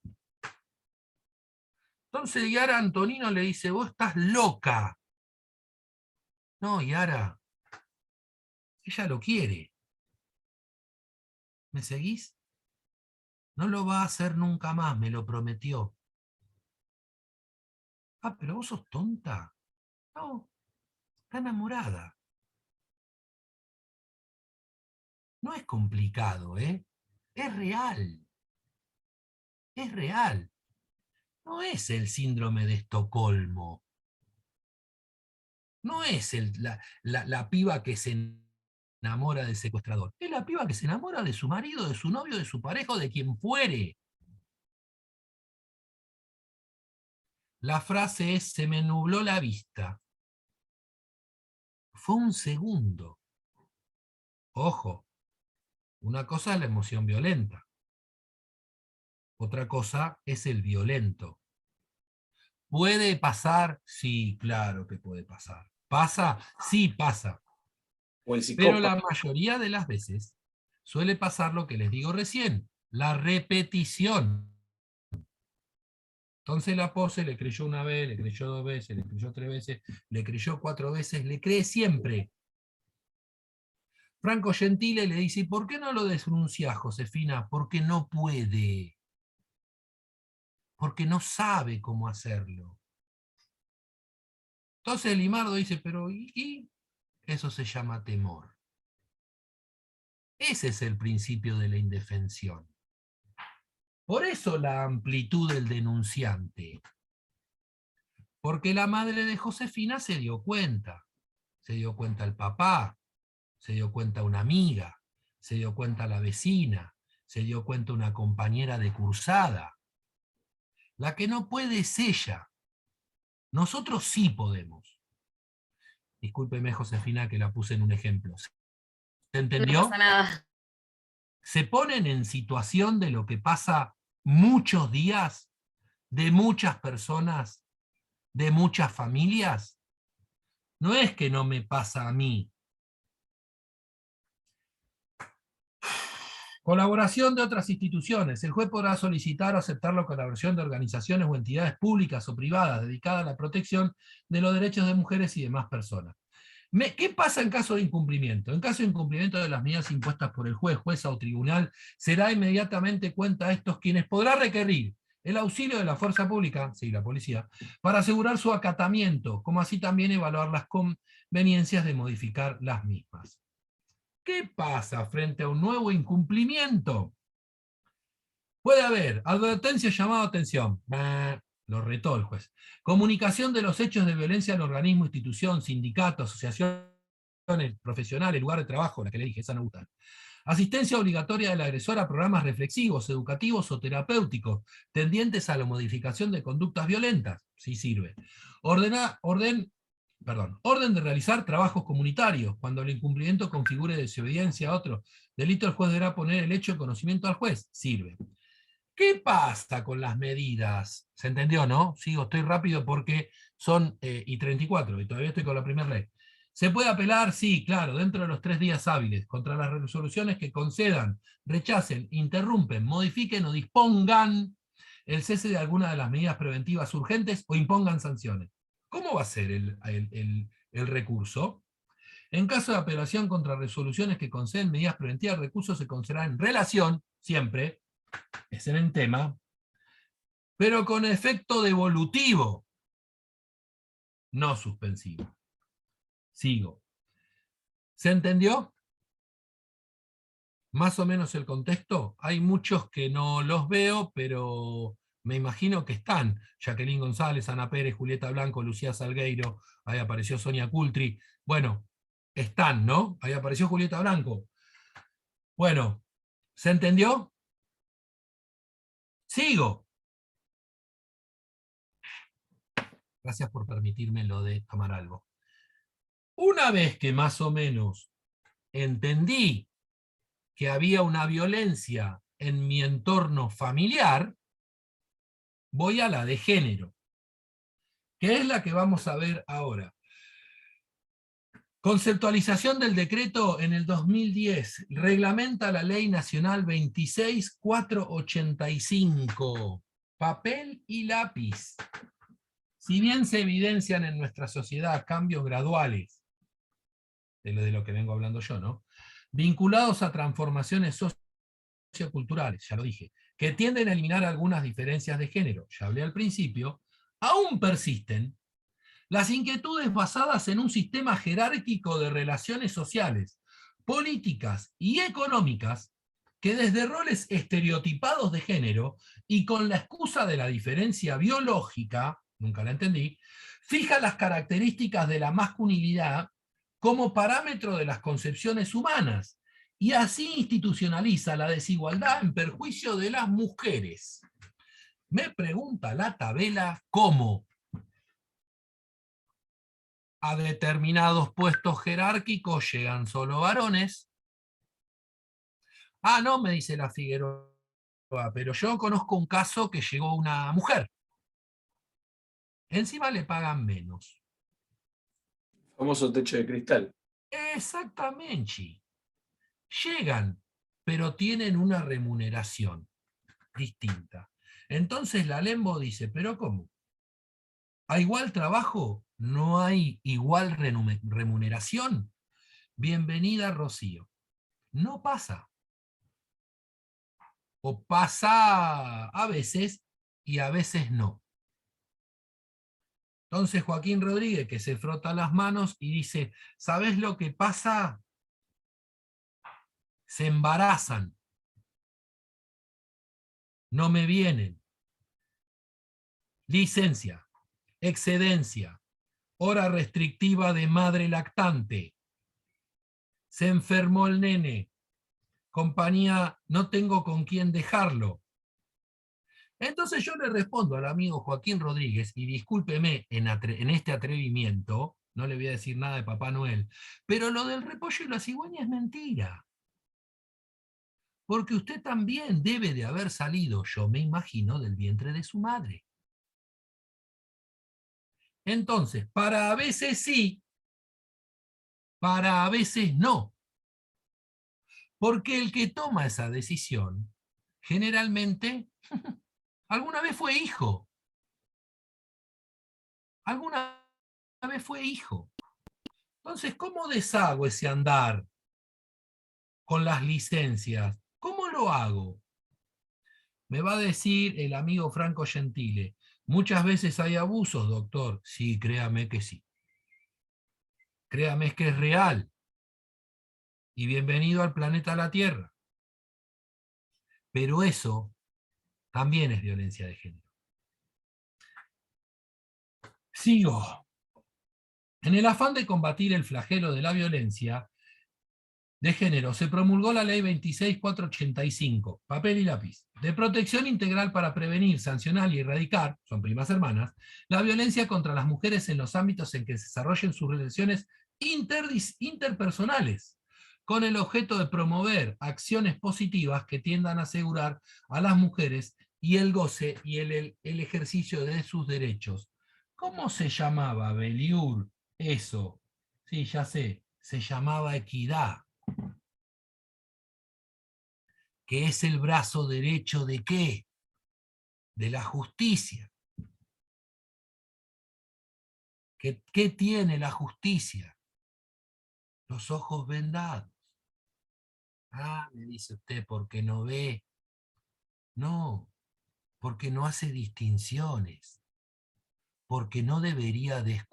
Entonces Yara Antonino le dice, vos estás loca. No, Yara, ella lo quiere. ¿Me seguís? No lo va a hacer nunca más, me lo prometió. Ah, pero vos sos tonta. No, está enamorada. No es complicado, ¿eh? Es real. Es real. No es el síndrome de Estocolmo. No es la piba que se enamora del secuestrador. Es la piba que se enamora de su marido, de su novio, de su pareja, de quien fuere. La frase es, se me nubló la vista. Fue un segundo. Ojo, una cosa es la emoción violenta. Otra cosa es el violento. ¿Puede pasar? Sí, claro que puede pasar. ¿Pasa? Sí, pasa. O el Pero psicópata. la mayoría de las veces suele pasar lo que les digo recién, la repetición. Entonces la pose le creyó una vez, le creyó 2 veces, le creyó 3 veces, le creyó 4 veces, le cree siempre. Franco Gentile le dice, ¿por qué no lo denunciás, Josefina? Porque no puede. Porque no sabe cómo hacerlo. Entonces Limardo dice, pero ¿y? Eso se llama temor. Ese es el principio de la indefensión. Por eso la amplitud del denunciante. Porque la madre de Josefina se dio cuenta. Se dio cuenta el papá, se dio cuenta una amiga, se dio cuenta la vecina, se dio cuenta una compañera de cursada. La que no puede es ella. Nosotros sí podemos. Discúlpeme, Josefina, que la puse en un ejemplo. ¿Se entendió? No pasa nada. Se ponen en situación de lo que pasa muchos días, de muchas personas, de muchas familias. No es que no me pasa a mí. Colaboración de otras instituciones. El juez podrá solicitar o aceptar la colaboración de organizaciones o entidades públicas o privadas dedicadas a la protección de los derechos de mujeres y demás personas. ¿Qué pasa en caso de incumplimiento? En caso de incumplimiento de las medidas impuestas por el juez, jueza o tribunal, será inmediatamente cuenta a estos quienes podrá requerir el auxilio de la fuerza pública, sí, la policía, para asegurar su acatamiento, como así también evaluar las conveniencias de modificar las mismas. ¿Qué pasa frente a un nuevo incumplimiento? Puede haber advertencia, llamado a atención. Lo retó el juez. Comunicación de los hechos de violencia al organismo, institución, sindicato, asociaciones profesionales, lugar de trabajo, la que le dije, esa no gusta. Asistencia obligatoria del agresor a programas reflexivos, educativos o terapéuticos, tendientes a la modificación de conductas violentas. Sí sirve. Orden de realizar trabajos comunitarios. Cuando el incumplimiento configure desobediencia a otro delito, el juez deberá poner el hecho en conocimiento al juez. Sirve. ¿Qué pasa con las medidas? ¿Se entendió, no? Sigo, estoy rápido porque son y 34, y todavía estoy con la primera ley. ¿Se puede apelar? Sí, claro, dentro de los 3 días hábiles, contra las resoluciones que concedan, rechacen, interrumpen, modifiquen o dispongan el cese de alguna de las medidas preventivas urgentes o impongan sanciones. ¿Cómo va a ser el recurso? En caso de apelación contra resoluciones que conceden medidas preventivas, el recurso se concederá en relación, siempre, es en el tema, pero con efecto devolutivo, no suspensivo. Sigo. ¿Se entendió? Más o menos el contexto. Hay muchos que no los veo, pero me imagino que están. Jacqueline González, Ana Pérez, Julieta Blanco, Lucía Salgueiro, ahí apareció Sonia Cultri. Bueno, están, ¿no? Ahí apareció Julieta Blanco. Bueno, ¿se entendió? Sigo. Gracias por permitirme lo de tomar algo. Una vez que más o menos entendí que había una violencia en mi entorno familiar, voy a la de género, que es la que vamos a ver ahora. Conceptualización del decreto en el 2010. Reglamenta la Ley Nacional 26.485. Papel y lápiz. Si bien se evidencian en nuestra sociedad cambios graduales, de lo que vengo hablando yo, ¿no? Vinculados a transformaciones socioculturales, ya lo dije, que tienden a eliminar algunas diferencias de género, ya hablé al principio, aún persisten las inquietudes basadas en un sistema jerárquico de relaciones sociales, políticas y económicas que desde roles estereotipados de género y con la excusa de la diferencia biológica, nunca la entendí, fija las características de la masculinidad como parámetro de las concepciones humanas y así institucionaliza la desigualdad en perjuicio de las mujeres. Me pregunta la tabela cómo a determinados puestos jerárquicos llegan solo varones. Ah, no, me dice la Figueroa pero yo conozco un caso que llegó una mujer. Encima le pagan menos. Famoso techo de cristal. Exactamente. Llegan, pero tienen una remuneración distinta. Entonces la Lembo dice, ¿pero cómo? ¿A igual trabajo no hay igual remuneración? Bienvenida, Rocío. No pasa. O pasa a veces y a veces no. Entonces Joaquín Rodríguez, que se frota las manos y dice, ¿sabés lo que pasa? Se embarazan. No me vienen. Licencia, excedencia, hora restrictiva de madre lactante. Se enfermó el nene. Compañía, no tengo con quién dejarlo. Entonces yo le respondo al amigo Joaquín Rodríguez, y discúlpeme en este atrevimiento, no le voy a decir nada de Papá Noel, pero lo del repollo y la cigüeña es mentira. Porque usted también debe de haber salido, yo me imagino, del vientre de su madre. Entonces, para a veces sí, para a veces no. Porque el que toma esa decisión, generalmente, alguna vez fue hijo. Alguna vez fue hijo. Entonces, ¿cómo deshago ese andar con las licencias? ¿Cómo lo hago? Me va a decir el amigo Franco Gentile, muchas veces hay abusos, doctor. Sí, créame que sí. Créame que es real. Y bienvenido al planeta la Tierra. Pero eso también es violencia de género. Sigo. En el afán de combatir el flagelo de la violencia de género, se promulgó la Ley 26.485, papel y lápiz, de protección integral para prevenir, sancionar y erradicar, son primas hermanas, la violencia contra las mujeres en los ámbitos en que se desarrollen sus relaciones interpersonales, con el objeto de promover acciones positivas que tiendan a asegurar a las mujeres y el goce y el ejercicio de sus derechos. ¿Cómo se llamaba, Beliur, eso? Sí, ya sé, se llamaba equidad. ¿Que es el brazo derecho de qué? De la justicia. ¿Qué tiene la justicia? Los ojos vendados. Ah, me dice usted, porque no ve. No, porque no hace distinciones. Porque no debería de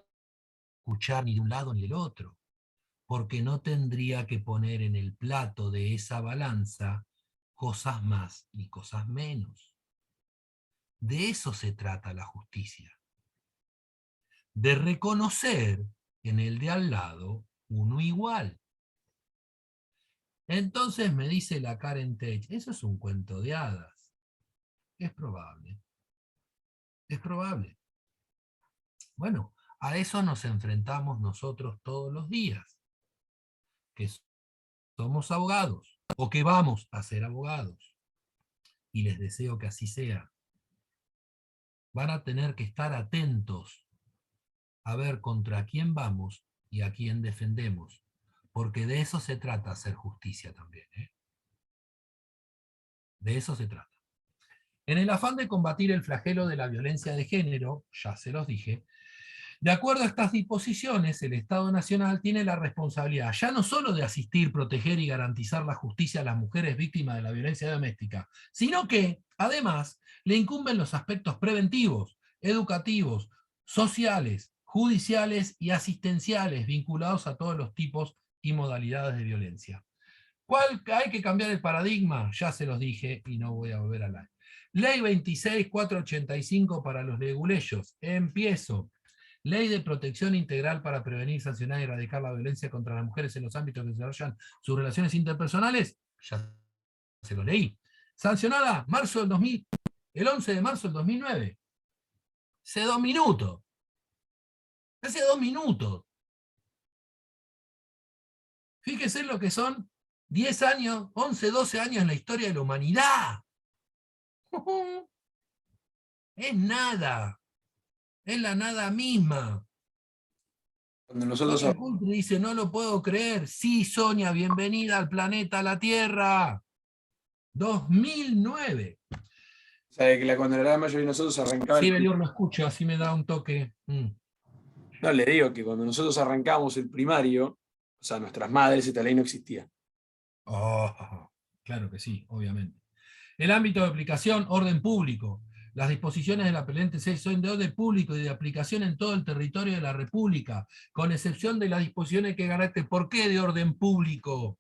escuchar ni de un lado ni del otro. Porque no tendría que poner en el plato de esa balanza cosas más y cosas menos. De eso se trata la justicia. De reconocer en el de al lado uno igual. Entonces me dice la Karen Tech, eso es un cuento de hadas. Es probable. Es probable. Bueno, a eso nos enfrentamos nosotros todos los días. Que somos abogados, o que vamos a ser abogados. Y les deseo que así sea. Van a tener que estar atentos a ver contra quién vamos y a quién defendemos. Porque de eso se trata hacer justicia también. De eso se trata. En el afán de combatir el flagelo de la violencia de género, ya se los dije, de acuerdo a estas disposiciones, el Estado Nacional tiene la responsabilidad ya no solo de asistir, proteger y garantizar la justicia a las mujeres víctimas de la violencia doméstica, sino que, además, le incumben los aspectos preventivos, educativos, sociales, judiciales y asistenciales vinculados a todos los tipos y modalidades de violencia. ¿Cuál hay que cambiar el paradigma? Ya se los dije y no voy a volver a hablar. Ley 26.485 para los leguleyos. Empiezo. Ley de protección integral para prevenir, sancionar y erradicar la violencia contra las mujeres en los ámbitos que desarrollan sus relaciones interpersonales. Ya se lo leí. Sancionada el 11 de marzo del 2009. Hace 2 minutos. Hace 2 minutos. Fíjense lo que son 10 años, 11, 12 años en la historia de la humanidad. Es nada. Es la nada misma. Cuando nosotros Sonia Coulter dice, no lo puedo creer. Sí, Sonia, bienvenida al planeta, a la Tierra. 2009. sabe que cuando la gran mayoría de nosotros arrancaba Sí, el Belior, lo escucho, así me da un toque. No, le digo que cuando nosotros arrancábamos el primario, o sea, nuestras madres, esta ley no existía. Oh, claro que sí, obviamente. El ámbito de aplicación, orden público. Las disposiciones de la presente ley son de orden público y de aplicación en todo el territorio de la República, con excepción de las disposiciones que garanten. ¿Por qué de orden público?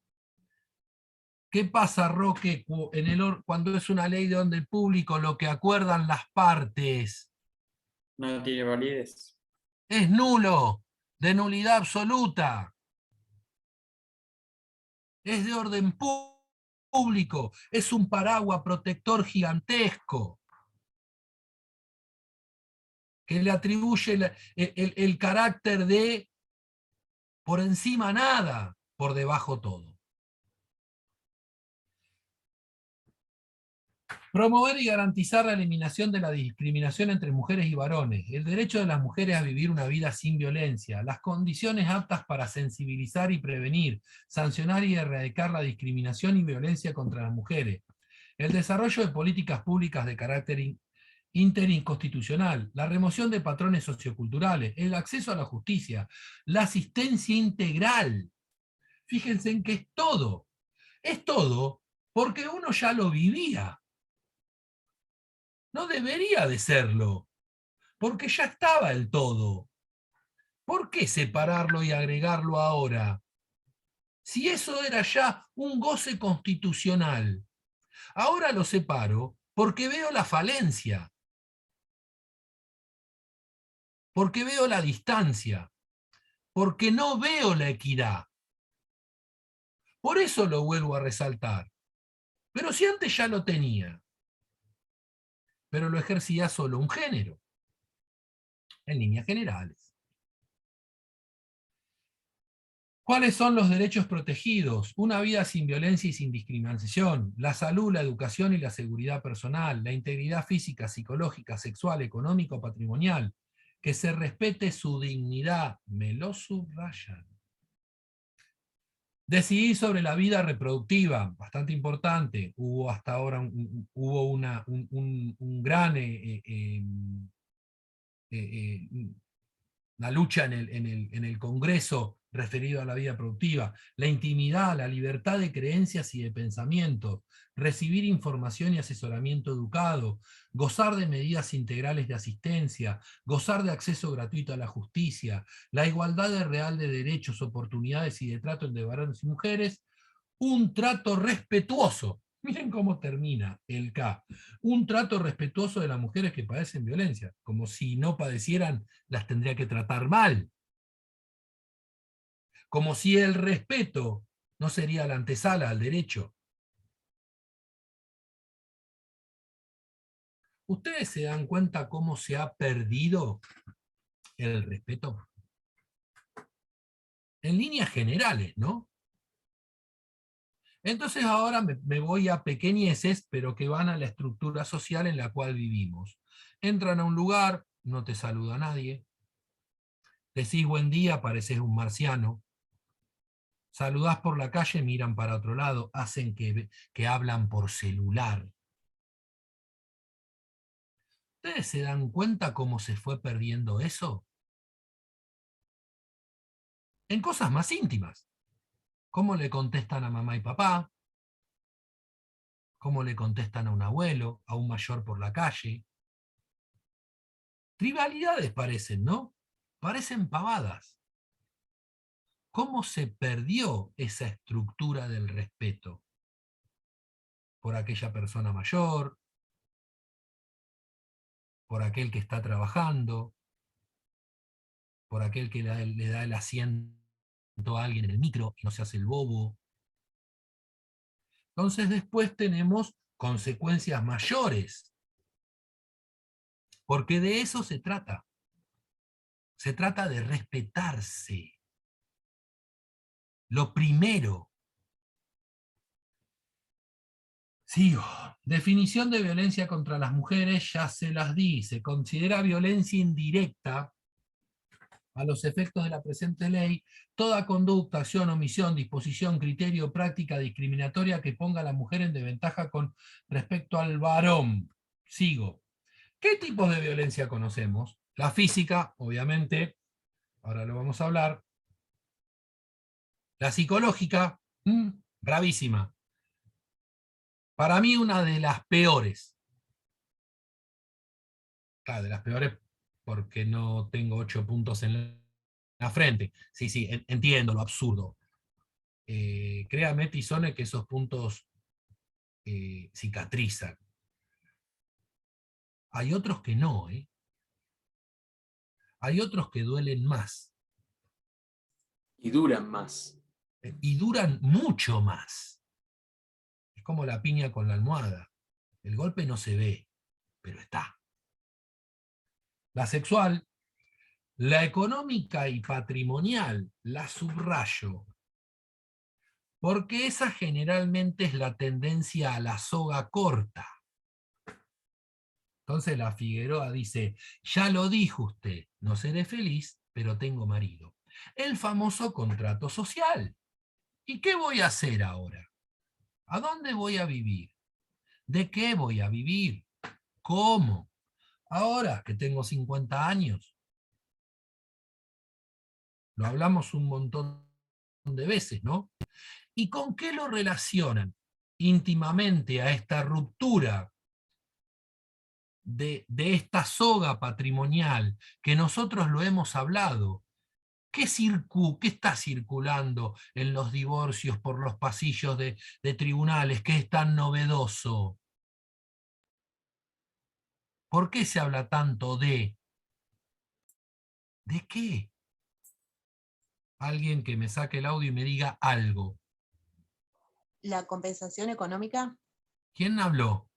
¿Qué pasa, Roque, cuando es una ley de orden público, lo que acuerdan las partes? No tiene validez. Es nulo, de nulidad absoluta. Es de orden público, es un paraguas protector gigantesco que le atribuye el carácter de por encima nada, por debajo todo. Promover y garantizar la eliminación de la discriminación entre mujeres y varones, el derecho de las mujeres a vivir una vida sin violencia, las condiciones aptas para sensibilizar y prevenir, sancionar y erradicar la discriminación y violencia contra las mujeres, el desarrollo de políticas públicas de carácter interinconstitucional, la remoción de patrones socioculturales, el acceso a la justicia, la asistencia integral. Fíjense en que es todo porque uno ya lo vivía. No debería de serlo, porque ya estaba el todo. ¿Por qué separarlo y agregarlo ahora? Si eso era ya un goce constitucional. Ahora lo separo porque veo la falencia, porque veo la distancia, porque no veo la equidad. Por eso lo vuelvo a resaltar. Pero si antes ya lo tenía, pero lo ejercía solo un género, en líneas generales. ¿Cuáles son los derechos protegidos? Una vida sin violencia y sin discriminación, la salud, la educación y la seguridad personal, la integridad física, psicológica, sexual, económica o patrimonial, que se respete su dignidad. Me lo subrayan. Decidir sobre la vida reproductiva, bastante importante. Hubo hasta ahora un gran una lucha en el Congreso referido a la vida productiva, la intimidad, la libertad de creencias y de pensamiento, recibir información y asesoramiento educado, gozar de medidas integrales de asistencia, gozar de acceso gratuito a la justicia, la igualdad real de derechos, oportunidades y de trato entre varones y mujeres, un trato respetuoso. Miren cómo termina el K. Un trato respetuoso de las mujeres que padecen violencia. Como si no padecieran, las tendría que tratar mal. Como si el respeto no sería la antesala al derecho. ¿Ustedes se dan cuenta cómo se ha perdido el respeto? En líneas generales, ¿no? Entonces ahora me voy a pequeñeces, pero que van a la estructura social en la cual vivimos. Entran a un lugar, no te saluda nadie. Decís buen día, pareces un marciano. Saludás por la calle, miran para otro lado, hacen que hablan por celular. ¿Ustedes se dan cuenta cómo se fue perdiendo eso? En cosas más íntimas. ¿Cómo le contestan a mamá y papá? ¿Cómo le contestan a un abuelo, a un mayor por la calle? Trivialidades parecen, ¿no? Parecen pavadas. ¿Cómo se perdió esa estructura del respeto? Por aquella persona mayor, por aquel que está trabajando, por aquel que le da el asiento a alguien en el micro y no se hace el bobo. Entonces después tenemos consecuencias mayores, porque de eso se trata. Se trata de respetarse. Lo primero. Sigo. Definición de violencia contra las mujeres, ya se las di. Se considera violencia indirecta a los efectos de la presente ley, toda conducta, acción, omisión, disposición, criterio, práctica discriminatoria que ponga a la mujer en desventaja con respecto al varón. Sigo. ¿Qué tipos de violencia conocemos? La física, obviamente, ahora lo vamos a hablar. La psicológica, bravísima. Para mí una de las peores. Claro, de las peores porque no tengo 8 puntos en la frente. Sí, entiendo lo absurdo. Créame, Tizone, que esos puntos cicatrizan. Hay otros que no, ¿eh? Hay otros que duelen más. Y duran más. Y duran mucho más. Es como la piña con la almohada. El golpe no se ve, pero está. La sexual, la económica y patrimonial, la subrayo. Porque esa generalmente es la tendencia a la soga corta. Entonces la Figueroa dice, ya lo dijo usted, no seré feliz, pero tengo marido. El famoso contrato social. ¿Y qué voy a hacer ahora? ¿A dónde voy a vivir? ¿De qué voy a vivir? ¿Cómo? Ahora que tengo 50 años. Lo hablamos un montón de veces, ¿no? ¿Y con qué lo relacionan íntimamente a esta ruptura de esta soga patrimonial que nosotros lo hemos hablado? ¿Qué está circulando en los divorcios por los pasillos de tribunales? ¿Qué es tan novedoso? ¿Por qué se habla tanto de? ¿De qué? Alguien que me saque el audio y me diga algo. La compensación económica. ¿Quién habló?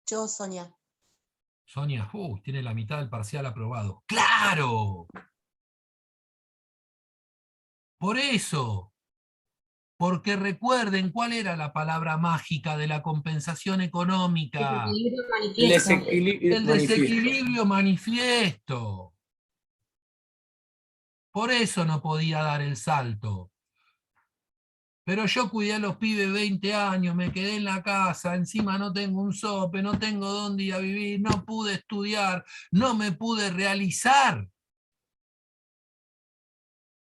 Yo, Sonia. Sonia, tiene la mitad del parcial aprobado. ¡Claro! Por eso. Porque recuerden cuál era la palabra mágica de la compensación económica. El desequilibrio manifiesto. Por eso no podía dar el salto. Pero yo cuidé a los pibes 20 años, me quedé en la casa, encima no tengo un sope, no tengo dónde ir a vivir, no pude estudiar, no me pude realizar.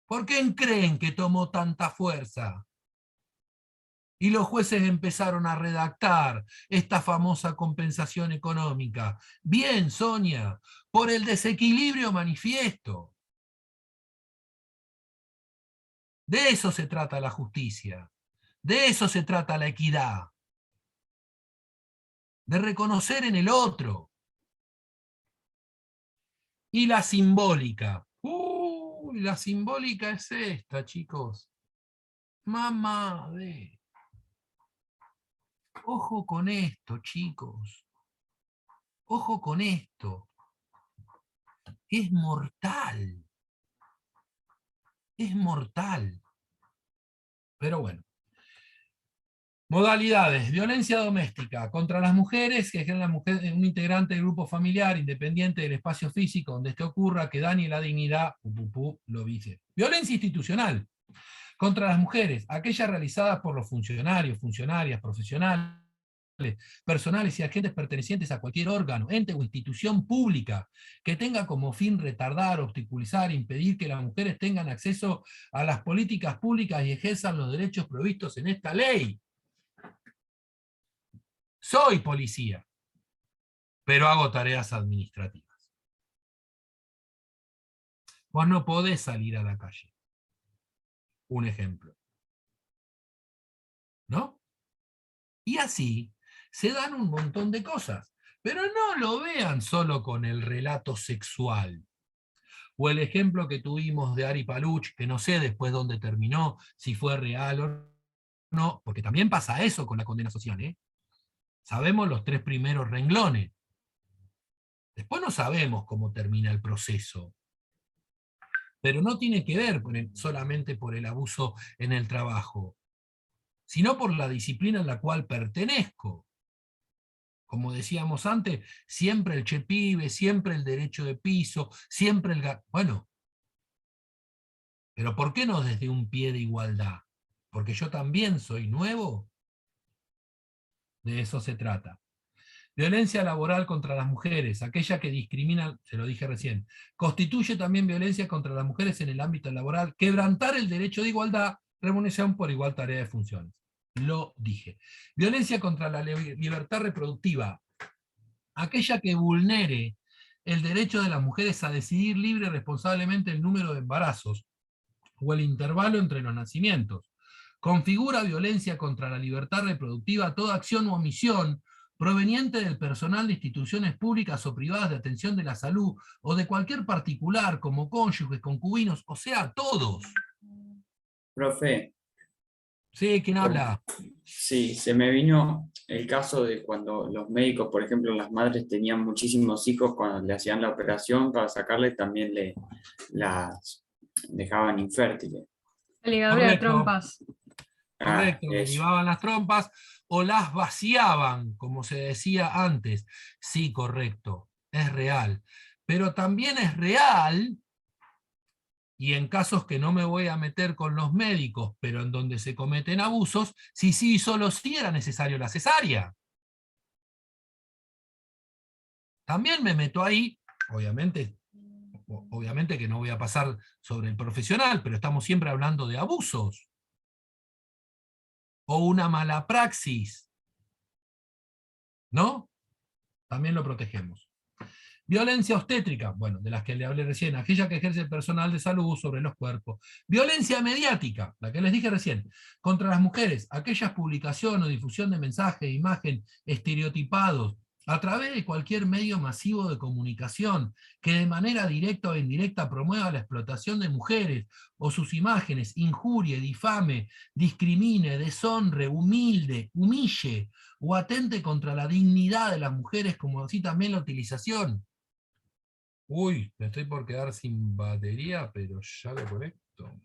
¿Por qué creen que tomó tanta fuerza? Y los jueces empezaron a redactar esta famosa compensación económica. Bien, Sonia, por el desequilibrio manifiesto. De eso se trata la justicia. De eso se trata la equidad. De reconocer en el otro. Y la simbólica. La simbólica es esta, chicos. Mamá de... Ojo con esto, chicos. Ojo con esto. Es mortal. Es mortal. Pero bueno. Modalidades. Violencia doméstica contra las mujeres, que ejercen la mujer, un integrante del grupo familiar, independiente del espacio físico donde esto ocurra, que dañe la dignidad, lo dice. Violencia institucional contra las mujeres, aquellas realizadas por los funcionarios, funcionarias, profesionales, personales y agentes pertenecientes a cualquier órgano, ente o institución pública que tenga como fin retardar, obstaculizar, impedir que las mujeres tengan acceso a las políticas públicas y ejerzan los derechos previstos en esta ley. Soy policía, pero hago tareas administrativas. Vos no podés salir a la calle. Un ejemplo. ¿No? Y así se dan un montón de cosas. Pero no lo vean solo con el relato sexual. O el ejemplo que tuvimos de Ari Paluch, que no sé después dónde terminó, si fue real o no, porque también pasa eso con la condena social, ¿eh? Sabemos los 3 primeros renglones. Después no sabemos cómo termina el proceso. Pero no tiene que ver solamente por el abuso en el trabajo. sino por la disciplina en la cual pertenezco. Como decíamos antes, siempre el che pibe, siempre el derecho de piso, siempre el... Bueno, pero ¿por qué no desde un pie de igualdad? Porque yo también soy nuevo. De eso se trata. Violencia laboral contra las mujeres, aquella que discrimina, se lo dije recién, constituye también violencia contra las mujeres en el ámbito laboral, quebrantar el derecho de igualdad, remuneración por igual tarea de funciones. Lo dije. Violencia contra la libertad reproductiva, aquella que vulnere el derecho de las mujeres a decidir libre y responsablemente el número de embarazos o el intervalo entre los nacimientos. Configura violencia contra la libertad reproductiva toda acción u omisión proveniente del personal de instituciones públicas o privadas de atención de la salud o de cualquier particular como cónyuges, concubinos, o sea, todos. Profe. Sí, ¿quién habla? Sí, se me vino el caso de cuando los médicos, por ejemplo, las madres tenían muchísimos hijos, cuando le hacían la operación para sacarle, también las dejaban infértiles. Ligadura de trompas. Correcto, derivaban las trompas o las vaciaban, como se decía antes. Sí, correcto, es real. Pero también es real, y en casos que no me voy a meter con los médicos, pero en donde se cometen abusos, sí, solo sí era necesario la cesárea. También me meto ahí, obviamente que no voy a pasar sobre el profesional, pero estamos siempre hablando de abusos. O una mala praxis. ¿No? También lo protegemos. Violencia obstétrica, bueno, de las que le hablé recién, aquella que ejerce el personal de salud sobre los cuerpos. Violencia mediática, la que les dije recién, contra las mujeres, aquellas publicación o difusión de mensajes, imagen estereotipados, a través de cualquier medio masivo de comunicación, que de manera directa o indirecta promueva la explotación de mujeres, o sus imágenes, injurie, difame, discrimine, deshonre, humille, o atente contra la dignidad de las mujeres, como así también la utilización. Uy, me estoy por quedar sin batería, pero ya lo conecto.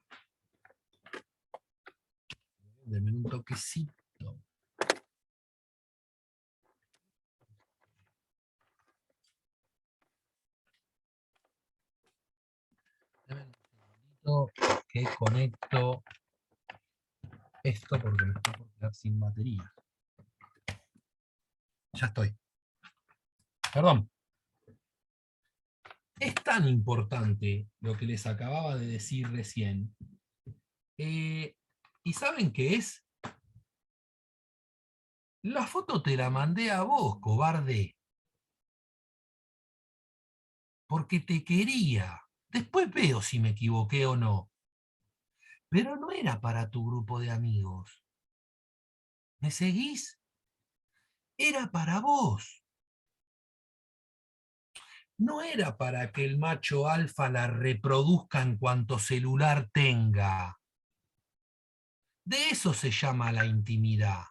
Denme un toquecito. Denme un segundito que conecto esto porque me estoy por quedar sin batería. Ya estoy. Perdón. Es tan importante lo que les acababa de decir recién. ¿Y saben qué es? La foto te la mandé a vos, cobarde. Porque te quería. Después veo si me equivoqué o no. Pero no era para tu grupo de amigos. ¿Me seguís? Era para vos. No era para que el macho alfa la reproduzca en cuanto celular tenga. De eso se llama la intimidad.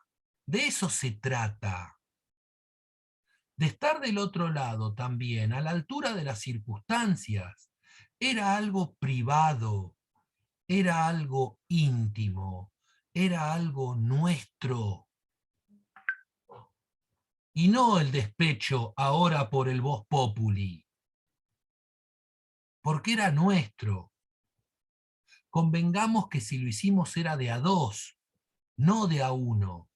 De eso se trata. De estar del otro lado también, a la altura de las circunstancias. Era algo privado, era algo íntimo, era algo nuestro. Y no el despecho ahora por el vox populi. Porque era nuestro. Convengamos que si lo hicimos era de a dos, no de a uno.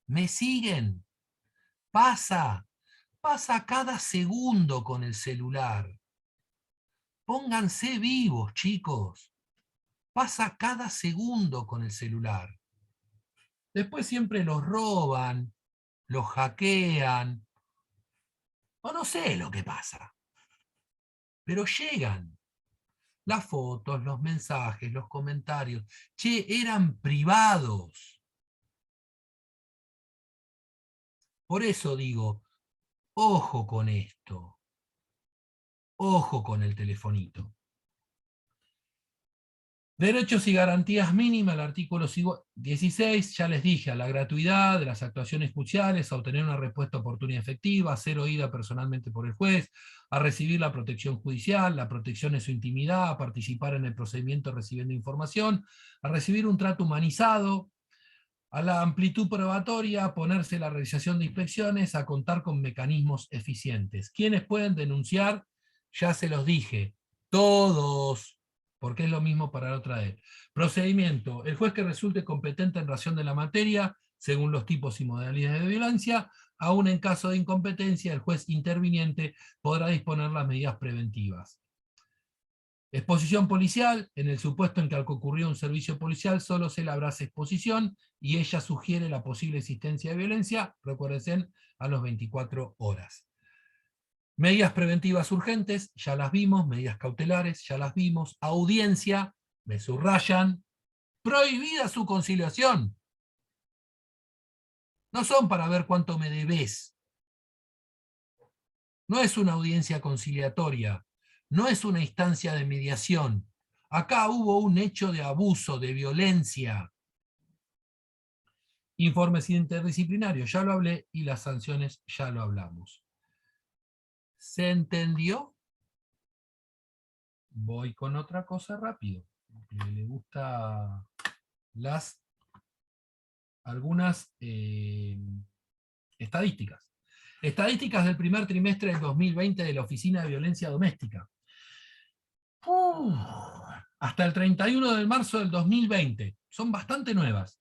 ¿Me siguen? Pasa cada segundo con el celular. Pónganse vivos, chicos. Pasa cada segundo con el celular. Después siempre los roban, los hackean, o no sé lo que pasa. Pero llegan. Las fotos, los mensajes, los comentarios. Che, eran privados. Por eso digo, ojo con esto. Ojo con el telefonito. Derechos y garantías mínimas, el artículo 16, ya les dije, a la gratuidad de las actuaciones judiciales, a obtener una respuesta oportuna y efectiva, a ser oída personalmente por el juez, a recibir la protección judicial, la protección de su intimidad, a participar en el procedimiento recibiendo información, a recibir un trato humanizado, A la amplitud probatoria, a ponerse la realización de inspecciones, a contar con mecanismos eficientes. ¿Quiénes pueden denunciar? Ya se los dije, todos, porque es lo mismo para la otra vez. Procedimiento: el juez que resulte competente en razón de la materia, según los tipos y modalidades de violencia, aún en caso de incompetencia, el juez interviniente podrá disponer las medidas preventivas. Exposición policial: en el supuesto en que al concurrir un servicio policial solo se le habrá exposición y ella sugiere la posible existencia de violencia, recuérdense, a las 24 horas. Medidas preventivas urgentes, ya las vimos. Medidas cautelares, ya las vimos. Audiencia, me subrayan, prohibida su conciliación. No son para ver cuánto me debes. No es una audiencia conciliatoria. No es una instancia de mediación. Acá hubo un hecho de abuso, de violencia. Informes interdisciplinarios, ya lo hablé, y las sanciones ya lo hablamos. ¿Se entendió? Voy con otra cosa rápido. Le gusta algunas estadísticas. Estadísticas del primer trimestre del 2020 de la Oficina de Violencia Doméstica. Hasta el 31 de marzo del 2020. Son bastante nuevas.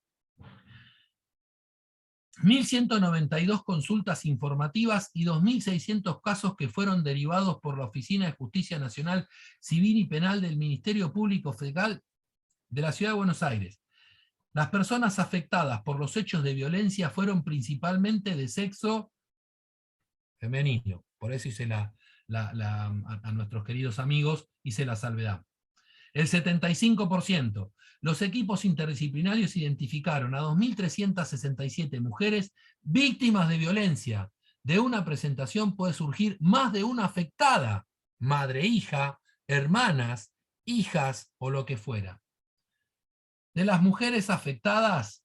1.192 consultas informativas y 2.600 casos que fueron derivados por la Oficina de Justicia Nacional, Civil y Penal del Ministerio Público Federal de la Ciudad de Buenos Aires. Las personas afectadas por los hechos de violencia fueron principalmente de sexo femenino. Por eso hice a nuestros queridos amigos, hice la salvedad. El 75%. Los equipos interdisciplinarios identificaron a 2.367 mujeres víctimas de violencia. De una presentación puede surgir más de una afectada, madre, hija, hermanas, hijas o lo que fuera. De las mujeres afectadas,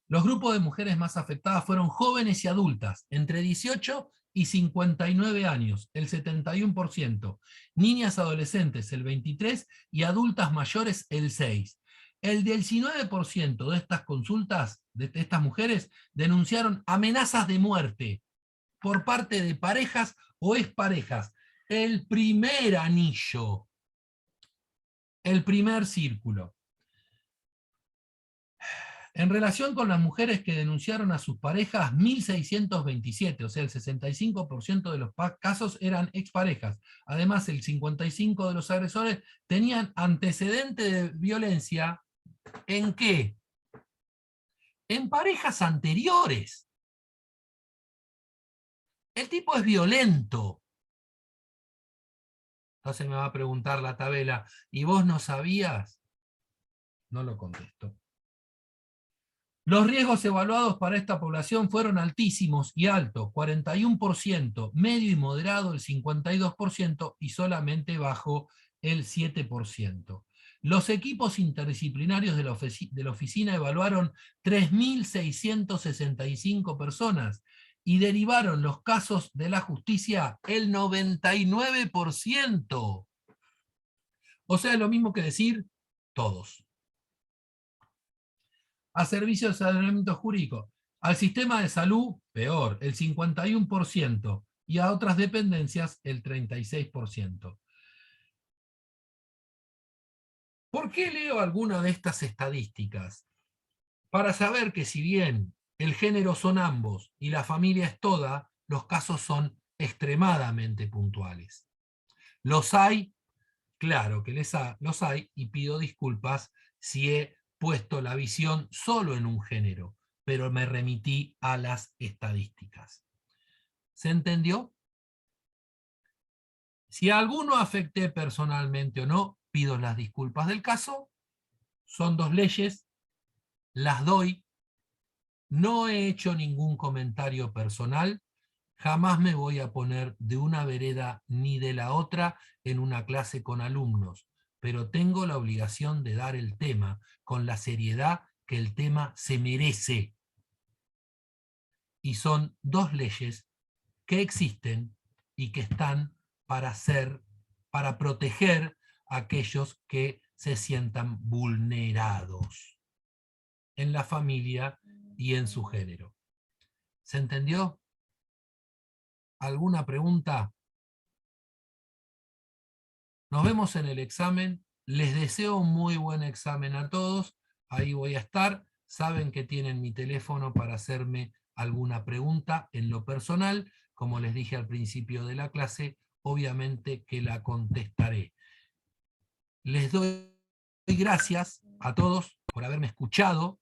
los grupos de mujeres más afectadas fueron jóvenes y adultas, entre 18 y 59 años, el 71%, niñas adolescentes, el 23%, y adultas mayores, el 6%. El 19% de estas consultas, de estas mujeres, denunciaron amenazas de muerte por parte de parejas o exparejas. El primer anillo, el primer círculo. En relación con las mujeres que denunciaron a sus parejas, 1.627, o sea, el 65% de los casos eran exparejas. Además, el 55% de los agresores tenían antecedentes de violencia. ¿En qué? En parejas anteriores. El tipo es violento. Entonces me va a preguntar la tabela, ¿y vos no sabías? No lo contesto. Los riesgos evaluados para esta población fueron altísimos y altos, 41%, medio y moderado el 52% y solamente bajo el 7%. Los equipos interdisciplinarios de la oficina evaluaron 3.665 personas y derivaron los casos de la justicia el 99%. O sea, es lo mismo que decir todos. A servicios de asesoramiento jurídico. Al sistema de salud, peor, el 51%, y a otras dependencias, el 36%. ¿Por qué leo alguna de estas estadísticas? Para saber que si bien el género son ambos y la familia es toda, los casos son extremadamente puntuales. ¿Los hay? Claro que los hay, y pido disculpas si he puesto la visión solo en un género, pero me remití a las estadísticas. ¿Se entendió? Si a alguno afecté personalmente o no, pido las disculpas del caso. Son 2 leyes, las doy. No he hecho ningún comentario personal. Jamás me voy a poner de una vereda ni de la otra en una clase con alumnos, pero tengo la obligación de dar el tema con la seriedad que el tema se merece. Y son 2 leyes que existen y que están para proteger a aquellos que se sientan vulnerados. en la familia y en su género. ¿Se entendió? ¿Alguna pregunta? Nos vemos en el examen. Les deseo un muy buen examen a todos. Ahí voy a estar. Saben que tienen mi teléfono para hacerme alguna pregunta en lo personal. Como les dije al principio de la clase, obviamente que la contestaré. Les doy gracias a todos por haberme escuchado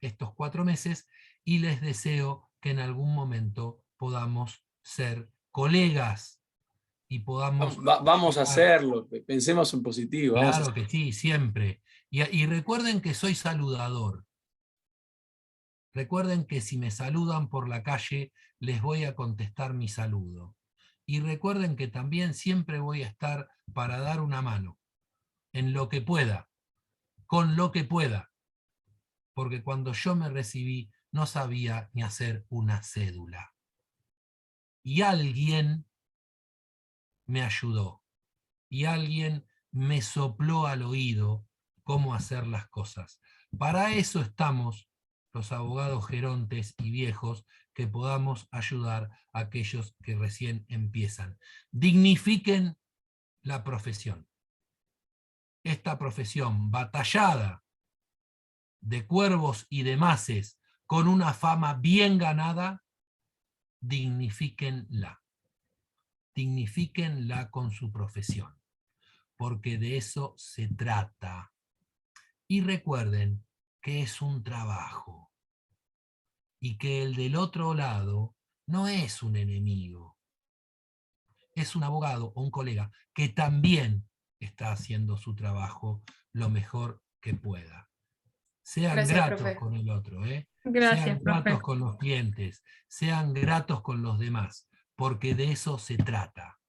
estos 4 meses y les deseo que en algún momento podamos ser colegas y podamos... Vamos a hacerlo, pensemos en positivo. Claro que sí, siempre. Y recuerden que soy saludador. Recuerden que si me saludan por la calle, les voy a contestar mi saludo. Y recuerden que también siempre voy a estar para dar una mano, en lo que pueda, con lo que pueda. Porque cuando yo me recibí, no sabía ni hacer una cédula. Y alguien me ayudó. Y alguien me sopló al oído cómo hacer las cosas. Para eso estamos los abogados gerontes y viejos, que podamos ayudar a aquellos que recién empiezan. Dignifiquen la profesión. Esta profesión batallada de cuervos y de mases con una fama bien ganada, dignifíquenla. Dignifíquenla con su profesión, porque de eso se trata. Y recuerden que es un trabajo y que el del otro lado no es un enemigo, es un abogado o un colega que también está haciendo su trabajo lo mejor que pueda. Sean gratos, profe, con el otro, Gracias, sean gratos, profe, con los clientes, sean gratos con los demás, porque de eso se trata.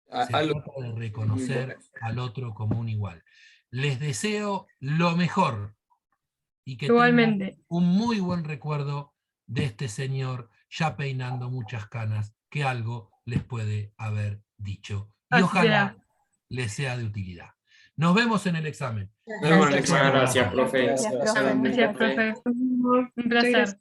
Se trata de reconocer al otro como un igual. Les deseo lo mejor y que igualmente tengan un muy buen recuerdo de este señor ya peinando muchas canas, que algo les puede haber dicho. Y así ojalá será. les sea de utilidad. Nos vemos en el examen. Muchas gracias, profe. Gracias, profe. Un placer.